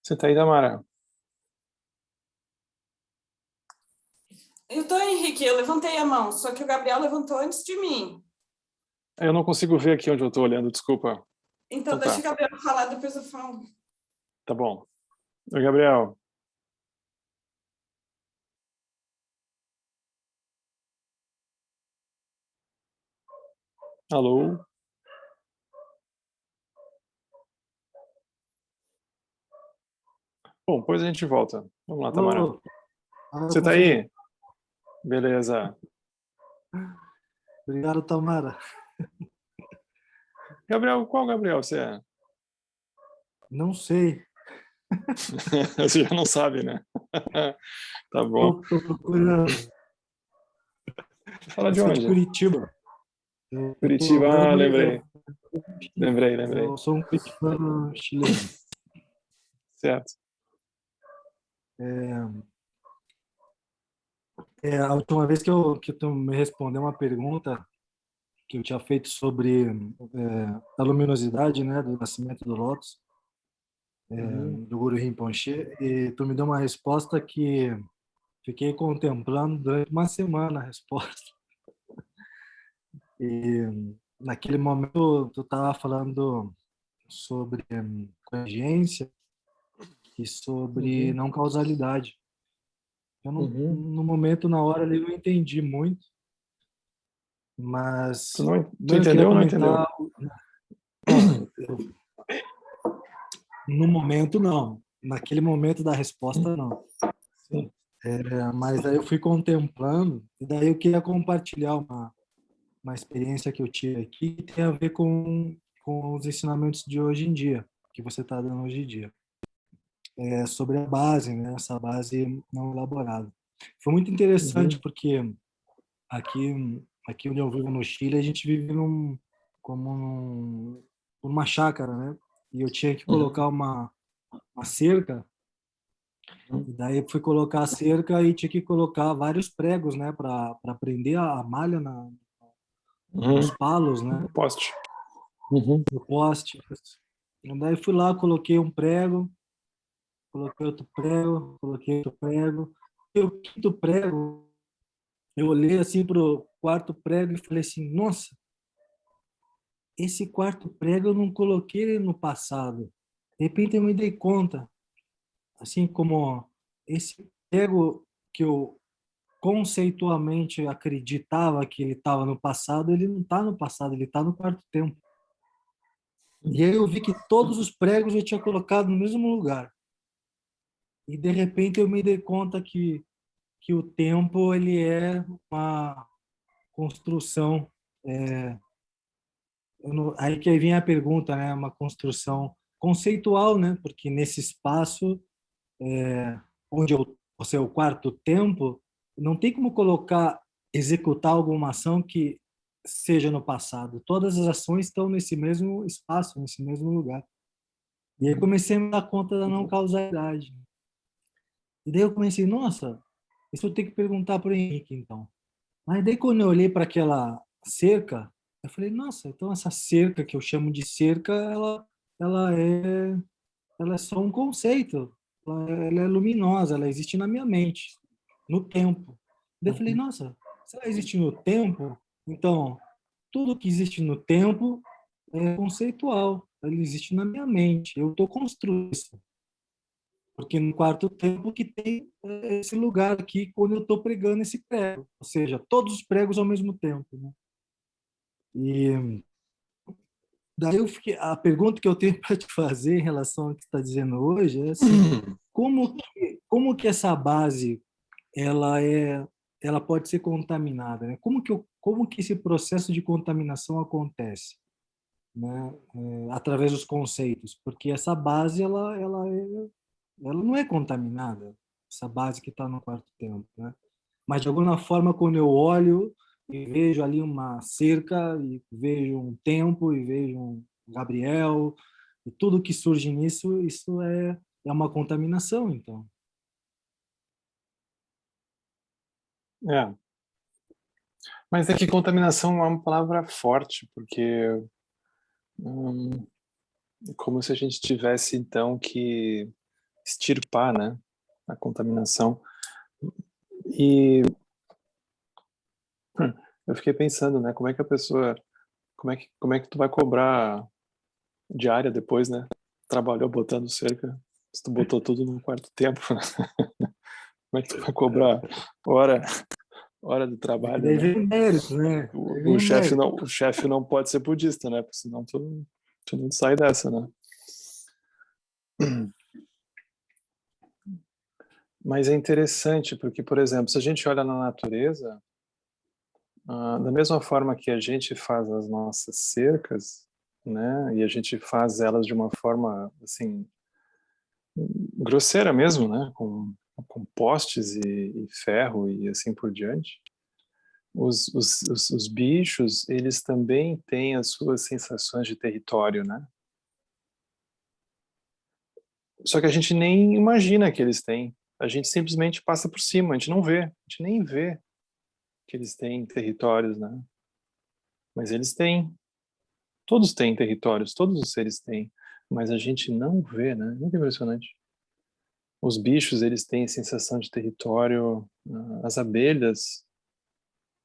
Você tá aí, Damara? Eu tô, Henrique, eu levantei a mão, só que o Gabriel levantou antes de mim. Eu não consigo ver aqui onde eu tô olhando, desculpa. Então Tá. deixa o Gabriel falar, depois eu falo. Tá bom. Oi, Gabriel. Alô? Bom, depois a gente volta. Vamos lá, Tamara. Ah, eu Você tá consegui. aí? Beleza. Obrigado, Tamara. Gabriel, qual Gabriel você é? Não sei. Você já não sabe, né? Tá bom. Estou procurando. Fala Eu de sou de onde? Curitiba. Eu tô Curitiba. Ah, agora lembrei. Lembrei. eu sou um curitibano chileno. Certo. A última vez que tu me respondeu uma pergunta que eu tinha feito sobre a luminosidade, né, do nascimento do Lótus, do Guru Rinpoche, e tu me deu uma resposta que fiquei contemplando durante uma semana a resposta. E naquele momento tu estava falando sobre convergência e sobre não causalidade. Eu não, no momento, na hora ali, eu não entendi muito, mas Tu eu queria entendeu ou não entendeu? comentar. Não, no momento, não. Naquele momento da resposta, não. Sim. Mas daí eu fui contemplando, e daí eu queria compartilhar uma experiência que eu tive aqui que tem a ver com os ensinamentos de hoje em dia, que você está dando hoje em dia. É sobre a base, né? Essa base não elaborada. Foi muito interessante porque aqui onde eu vivo no Chile, a gente vive numa chácara, né? E eu tinha que colocar uma cerca, e daí eu fui colocar a cerca e tinha que colocar vários pregos, né, para prender a malha nos palos, né, Poste. no poste. E daí fui lá, coloquei um prego, coloquei outro prego, coloquei outro prego. E o quinto prego, eu olhei assim pro quarto prego e falei assim: nossa, esse quarto prego eu não coloquei ele no passado. De repente eu me dei conta, assim como esse prego que eu conceitualmente acreditava que ele estava no passado, ele não está no passado, ele está no quarto tempo. E aí eu vi que todos os pregos eu tinha colocado no mesmo lugar. E de repente eu me dei conta que o tempo ele é uma construção. Aí que vem a pergunta, né? Uma construção conceitual, né? Porque nesse espaço onde o seu quarto tempo, não tem como colocar, executar alguma ação que seja no passado. Todas as ações estão nesse mesmo espaço, nesse mesmo lugar. E aí comecei a me dar conta da não causalidade. E daí eu comecei, nossa, isso eu tenho que perguntar para o Henrique, então. Mas daí quando eu olhei para aquela cerca, eu falei, nossa, então essa cerca que eu chamo de cerca, ela é, ela é só um conceito. Ela é luminosa, ela existe na minha mente, no tempo. Daí eu falei, nossa, se ela existe no tempo, então tudo que existe no tempo é conceitual. Ele existe na minha mente. Eu estou construindo isso. Porque no quarto tempo que tem esse lugar aqui, quando eu estou pregando esse prego. Ou seja, todos os pregos ao mesmo tempo. Né? E daí a pergunta que eu tenho para te fazer em relação ao que você está dizendo hoje é assim, como que essa base ela pode ser contaminada, né? Como que esse processo de contaminação acontece, né? Através dos conceitos, porque essa base ela não é contaminada, essa base que está no quarto tempo, né? Mas de alguma forma quando eu olho e vejo ali uma cerca e vejo um tempo e vejo um Gabriel e tudo que surge nisso, isso é uma contaminação, então. É. Mas é que contaminação é uma palavra forte, porque como se a gente tivesse, então, que extirpar, né, a contaminação. E eu fiquei pensando, né, como é que a pessoa, como é que tu vai cobrar diária depois, né? Trabalhou botando cerca, se tu botou tudo no quarto tempo, como é que tu vai cobrar hora, hora do É que trabalho, daí né? vem o mérito, né? Daí vem o mérito. O chefe não pode ser budista, né? Porque senão tu não sai dessa, né? Mas é interessante, porque, por exemplo, se a gente olha na natureza, da mesma forma que a gente faz as nossas cercas, né, e a gente faz elas de uma forma, assim, grosseira mesmo, né, com postes e ferro e assim por diante, os bichos, eles também têm as suas sensações de território, né? Só que a gente nem imagina que eles têm. A gente simplesmente passa por cima, a gente não vê, a gente nem vê que eles têm territórios, né? Mas eles têm. Todos têm territórios, todos os seres têm, mas a gente não vê, né? Muito impressionante. Os bichos, eles têm sensação de território, as abelhas,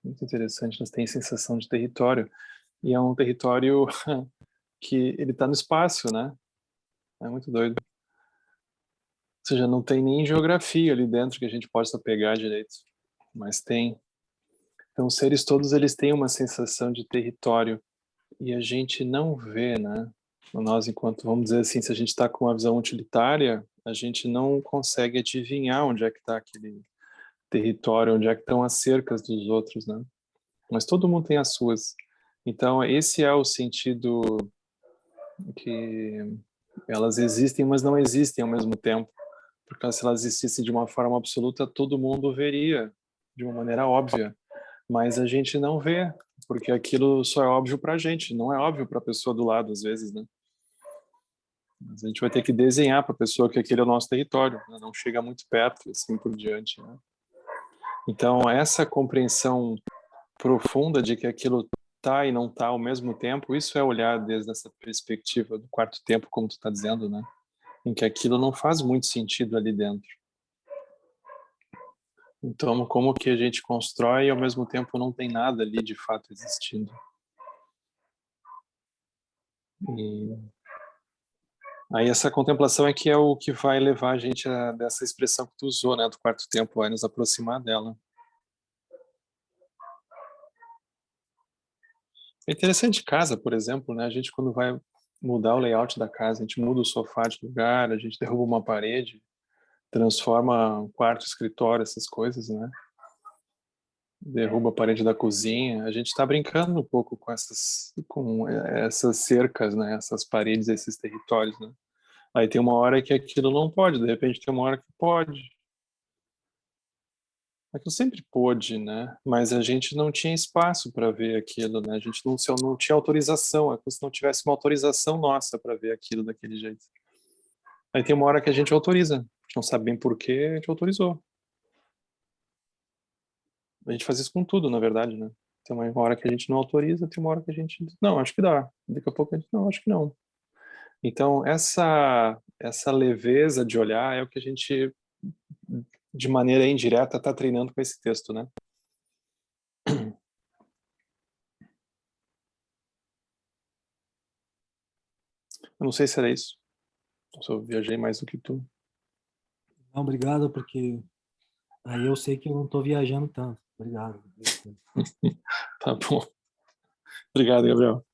muito interessante, elas têm sensação de território, e é um território que ele está no espaço, né? É muito doido. Ou seja, não tem nem geografia ali dentro que a gente possa pegar direito, mas tem. Então, os seres todos, eles têm uma sensação de território, e a gente não vê, né? Nós, enquanto, vamos dizer assim, se a gente está com uma visão utilitária, a gente não consegue adivinhar onde é que está aquele território, onde é que estão as cercas dos outros, né? Mas todo mundo tem as suas. Então, esse é o sentido que elas existem, mas não existem ao mesmo tempo. Porque se elas existissem de uma forma absoluta, todo mundo veria de uma maneira óbvia. Mas a gente não vê, porque aquilo só é óbvio para a gente, não é óbvio para a pessoa do lado, às vezes, né? Mas a gente vai ter que desenhar para a pessoa que aquele é o nosso território, né? Não chega muito perto, assim por diante, né? Então, essa compreensão profunda de que aquilo tá e não tá ao mesmo tempo, isso é olhar desde essa perspectiva do quarto tempo, como tu está dizendo, né? Em que aquilo não faz muito sentido ali dentro. Então, como que a gente constrói e ao mesmo tempo não tem nada ali de fato existindo. E aí essa contemplação é que é o que vai levar a gente a dessa expressão que tu usou, né, do quarto tempo, vai nos aproximar dela. É interessante casa, por exemplo, né, a gente quando vai mudar o layout da casa, a gente muda o sofá de lugar, a gente derruba uma parede, transforma um quarto, escritório, essas coisas, né? Derruba a parede da cozinha. A gente está brincando um pouco com essas cercas, né? Essas paredes, esses territórios, né? Aí tem uma hora que aquilo não pode, de repente tem uma hora que pode. Aquilo sempre pôde, né? Mas a gente não tinha espaço para ver aquilo, né? A gente não tinha autorização, é como se não tivesse uma autorização nossa para ver aquilo daquele jeito. Aí tem uma hora que a gente autoriza, a gente não sabe bem por que a gente autorizou. A gente faz isso com tudo, na verdade, né? Tem uma hora que a gente não autoriza, tem uma hora que a gente diz, não, acho que dá. Daqui a pouco a gente, não, acho que não. Então, essa leveza de olhar é o que a gente, de maneira indireta, está treinando com esse texto, né? Eu não sei se era isso. Se eu viajei mais do que tu. Não, obrigado, porque aí eu sei que eu não estou viajando tanto. Obrigado. Tá bom. Obrigado, Gabriel.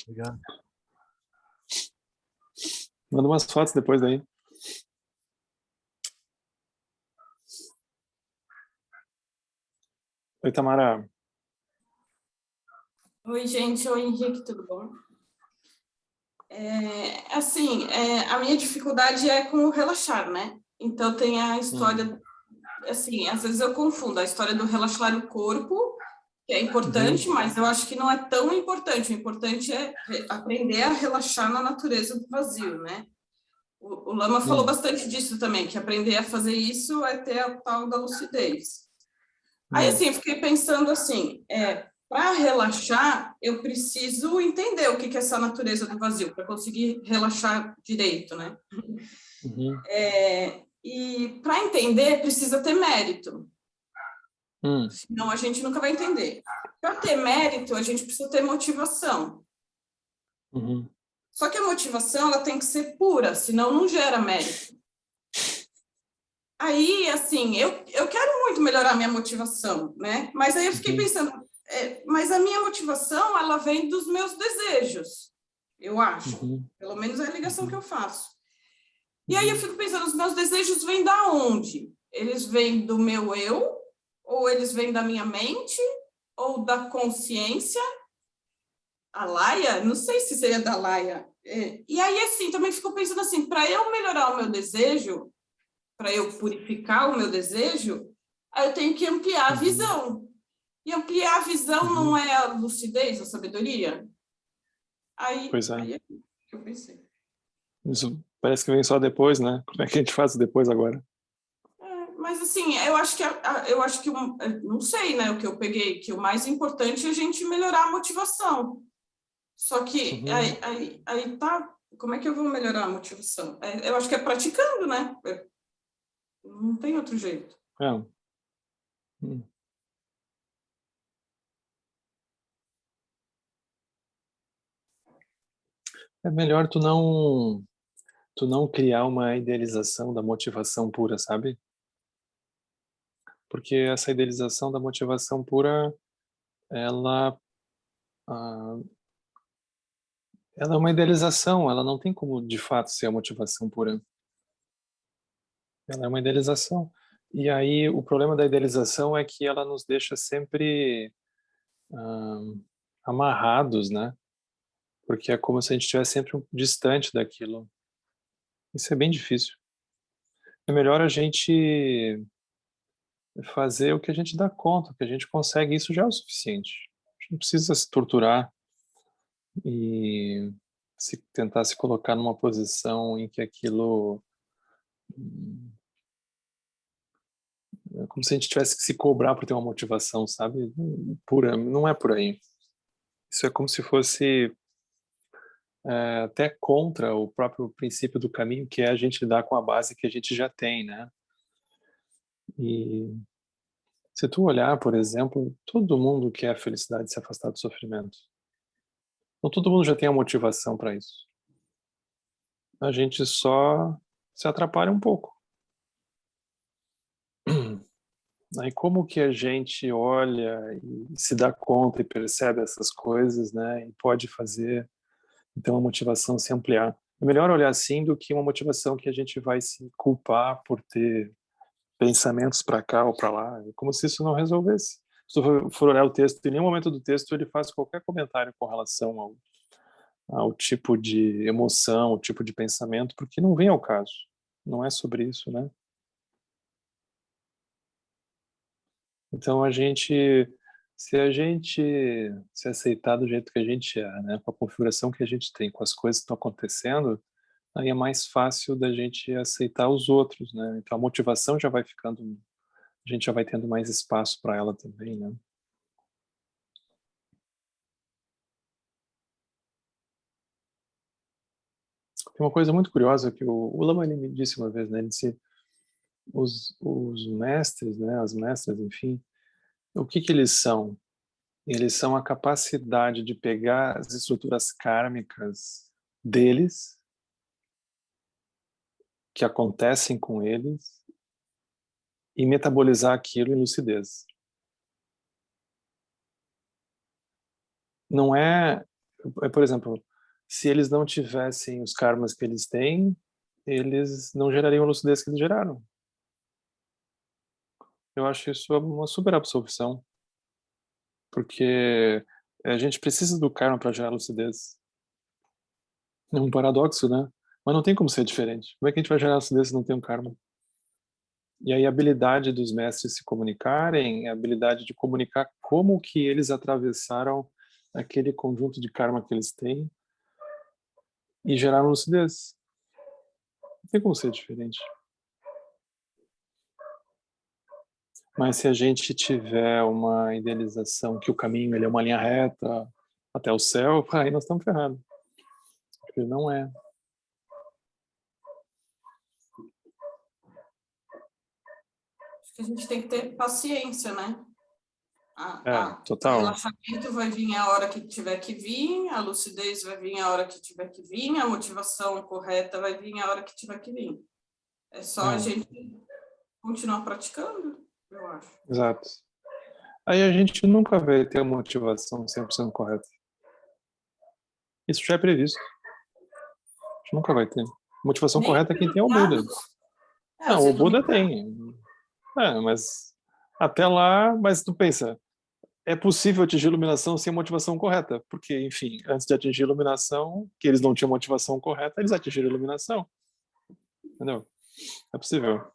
Obrigado. Manda umas fotos depois daí. Oi, Tamara. Oi, gente. Oi, Henrique, tudo bom? A minha dificuldade é com o relaxar, né? Então, tem a história, assim, às vezes eu confundo a história do relaxar o corpo, que é importante, mas eu acho que não é tão importante. O importante é aprender a relaxar na natureza do vazio, né? O Lama falou bastante disso também, que aprender a fazer isso é ter a tal da lucidez. Aí, assim, eu fiquei pensando assim, para relaxar, eu preciso entender o que é essa natureza do vazio, para conseguir relaxar direito, né? Uhum. E para entender, precisa ter mérito. Hum. Senão a gente nunca vai entender. Para ter mérito, a gente precisa ter motivação. Uhum. Só que a motivação ela tem que ser pura, senão não gera mérito. Aí, assim, eu quero muito melhorar minha motivação, né? Mas aí eu fiquei pensando, mas a minha motivação, ela vem dos meus desejos, eu acho. Pelo menos é a ligação que eu faço. E aí eu fico pensando, os meus desejos vêm da onde? eles vêm do meu eu, ou eles vêm da minha mente, ou da consciência? A Laia? Não sei se seria da Laia. E aí, assim, também fico pensando assim, para eu melhorar o meu desejo, para eu purificar o meu desejo, aí eu tenho que ampliar a visão. E ampliar a visão não é a lucidez, a sabedoria? Pois é. Aí é que eu pensei. Isso parece que vem só depois, né? Como é que a gente faz depois agora? Mas assim, eu acho que não sei, né, o que eu peguei, que o mais importante é a gente melhorar a motivação. Só que aí tá, como é que eu vou melhorar a motivação? Eu acho que é praticando, né? Não tem outro jeito. É melhor tu não criar uma idealização da motivação pura, sabe? Porque essa idealização da motivação pura, ela, ah, ela é uma idealização, ela não tem como de fato ser a motivação pura. Ela é uma idealização. E aí o problema da idealização é que ela nos deixa sempre amarrados, né? Porque é como se a gente estivesse sempre distante daquilo. Isso é bem difícil. É melhor a gente fazer o que a gente dá conta, o que a gente consegue, isso já é o suficiente. A gente não precisa se torturar e tentar se colocar numa posição em que aquilo é como se a gente tivesse que se cobrar por ter uma motivação, sabe? Pura, não é por aí. Isso é como se fosse até contra o próprio princípio do caminho, que é a gente lidar com a base que a gente já tem, né? E se tu olhar, por exemplo, todo mundo quer a felicidade de se afastar do sofrimento. Então todo mundo já tem a motivação para isso. A gente só se atrapalha um pouco. Aí como que a gente olha e se dá conta e percebe essas coisas, né? E pode fazer, então, a motivação se ampliar. É melhor olhar assim do que uma motivação que a gente vai se culpar por ter pensamentos para cá ou para lá. É como se isso não resolvesse. Se tu for olhar o texto, em nenhum momento do texto ele faz qualquer comentário com relação ao tipo de emoção, o tipo de pensamento, porque não vem ao caso. Não é sobre isso, né? Então se a gente se aceitar do jeito que a gente é, né, com a configuração que a gente tem, com as coisas que estão acontecendo, aí é mais fácil da gente aceitar os outros, né? Então a motivação já vai ficando, a gente já vai tendo mais espaço para ela também, né? Tem uma coisa muito curiosa que o Lama ele me disse uma vez, né? Ele disse os mestres, né? As mestras, enfim, o que eles são? Eles são a capacidade de pegar as estruturas kármicas deles, que acontecem com eles, e metabolizar aquilo em lucidez. Não é, por exemplo, se eles não tivessem os karmas que eles têm, eles não gerariam a lucidez que eles geraram. Eu acho isso uma super absorção, porque a gente precisa do karma para gerar lucidez. É um paradoxo, né? Mas não tem como ser diferente. Como é que a gente vai gerar lucidez se não tem um karma? E aí a habilidade dos mestres se comunicarem, a habilidade de comunicar como que eles atravessaram aquele conjunto de karma que eles têm e geraram lucidez. Não tem como ser diferente. Mas se a gente tiver uma idealização que o caminho ele é uma linha reta até o céu, aí nós estamos ferrados. Porque não é. Acho que a gente tem que ter paciência, né? O Total. relaxamento vai vir a hora que tiver que vir, a lucidez vai vir a hora que tiver que vir, a motivação correta vai vir a hora que tiver que vir. É só a gente continuar praticando, eu acho. Exato. Aí a gente nunca vai ter a motivação 100% correta. Isso já é previsto. A gente nunca vai ter. A motivação correta é quem tem é o Buda. Não, o Buda tem. Mas até lá, mas tu pensa, é possível atingir iluminação sem a motivação correta, porque, enfim, antes de atingir a iluminação, que eles não tinham motivação correta, eles atingiram a iluminação. Entendeu? É possível.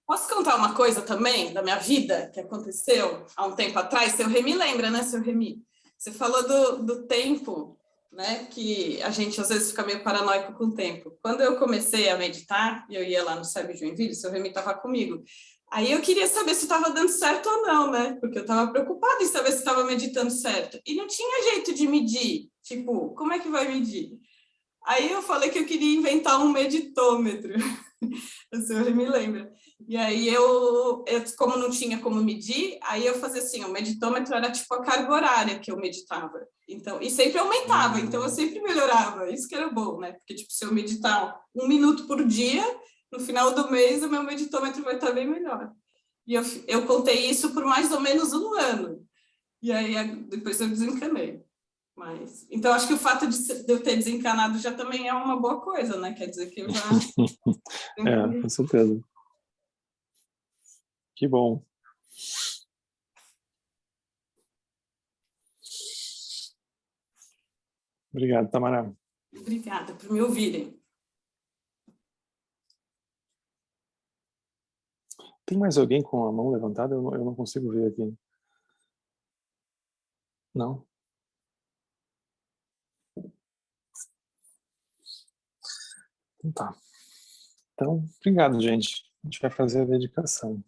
Posso contar uma coisa também da minha vida que aconteceu há um tempo atrás? Seu Remy lembra, né, seu Remy? Você falou do tempo, né, que a gente às vezes fica meio paranoico com o tempo. Quando eu comecei a meditar, e eu ia lá no SEB Joinville, seu Remy estava comigo. Aí eu queria saber se estava dando certo ou não, né? Porque eu estava preocupada em saber se estava meditando certo. E não tinha jeito de medir. Tipo, como é que vai medir? Aí eu falei que eu queria inventar um meditômetro. O senhor me lembra. E aí eu, como não tinha como medir, aí eu fazia assim, o meditômetro era tipo a carga horária que eu meditava. Então, e sempre aumentava, então eu sempre melhorava. Isso que era bom, né? Porque tipo, se eu meditar 1 minuto por dia, no final do mês o meu meditômetro vai estar bem melhor. E eu contei isso por mais ou menos 1 ano. E aí depois eu desencanei. Mas, então, acho que o fato de eu ter desencanado já também é uma boa coisa, né? Quer dizer que eu já... Com certeza. Que bom. Obrigado, Tamara. Obrigada por me ouvirem. Tem mais alguém com a mão levantada? Eu não consigo ver aqui. Não? Então tá. Então, obrigado, gente. A gente vai fazer a dedicação.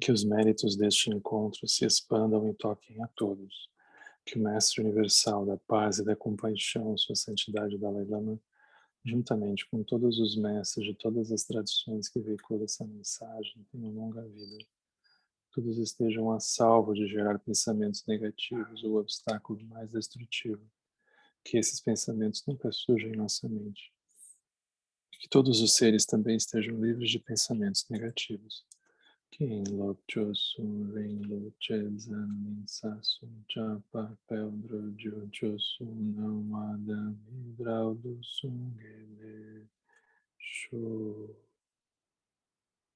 Que os méritos deste encontro se expandam e toquem a todos. Que o Mestre Universal da Paz e da Compaixão, Sua Santidade Dalai Lama, juntamente com todos os mestres de todas as tradições que veiculam essa mensagem, tenham longa vida. Todos estejam a salvo de gerar pensamentos negativos ou obstáculo mais destrutivo. Que esses pensamentos nunca surjam em nossa mente. Que todos os seres também estejam livres de pensamentos negativos. Quem Lok Sun Ren Lo Che Zan Min Sa Sun Cha Pa Pel Dro Jo Cho Sun Não Adam Hidrau Do Sun Gele Show.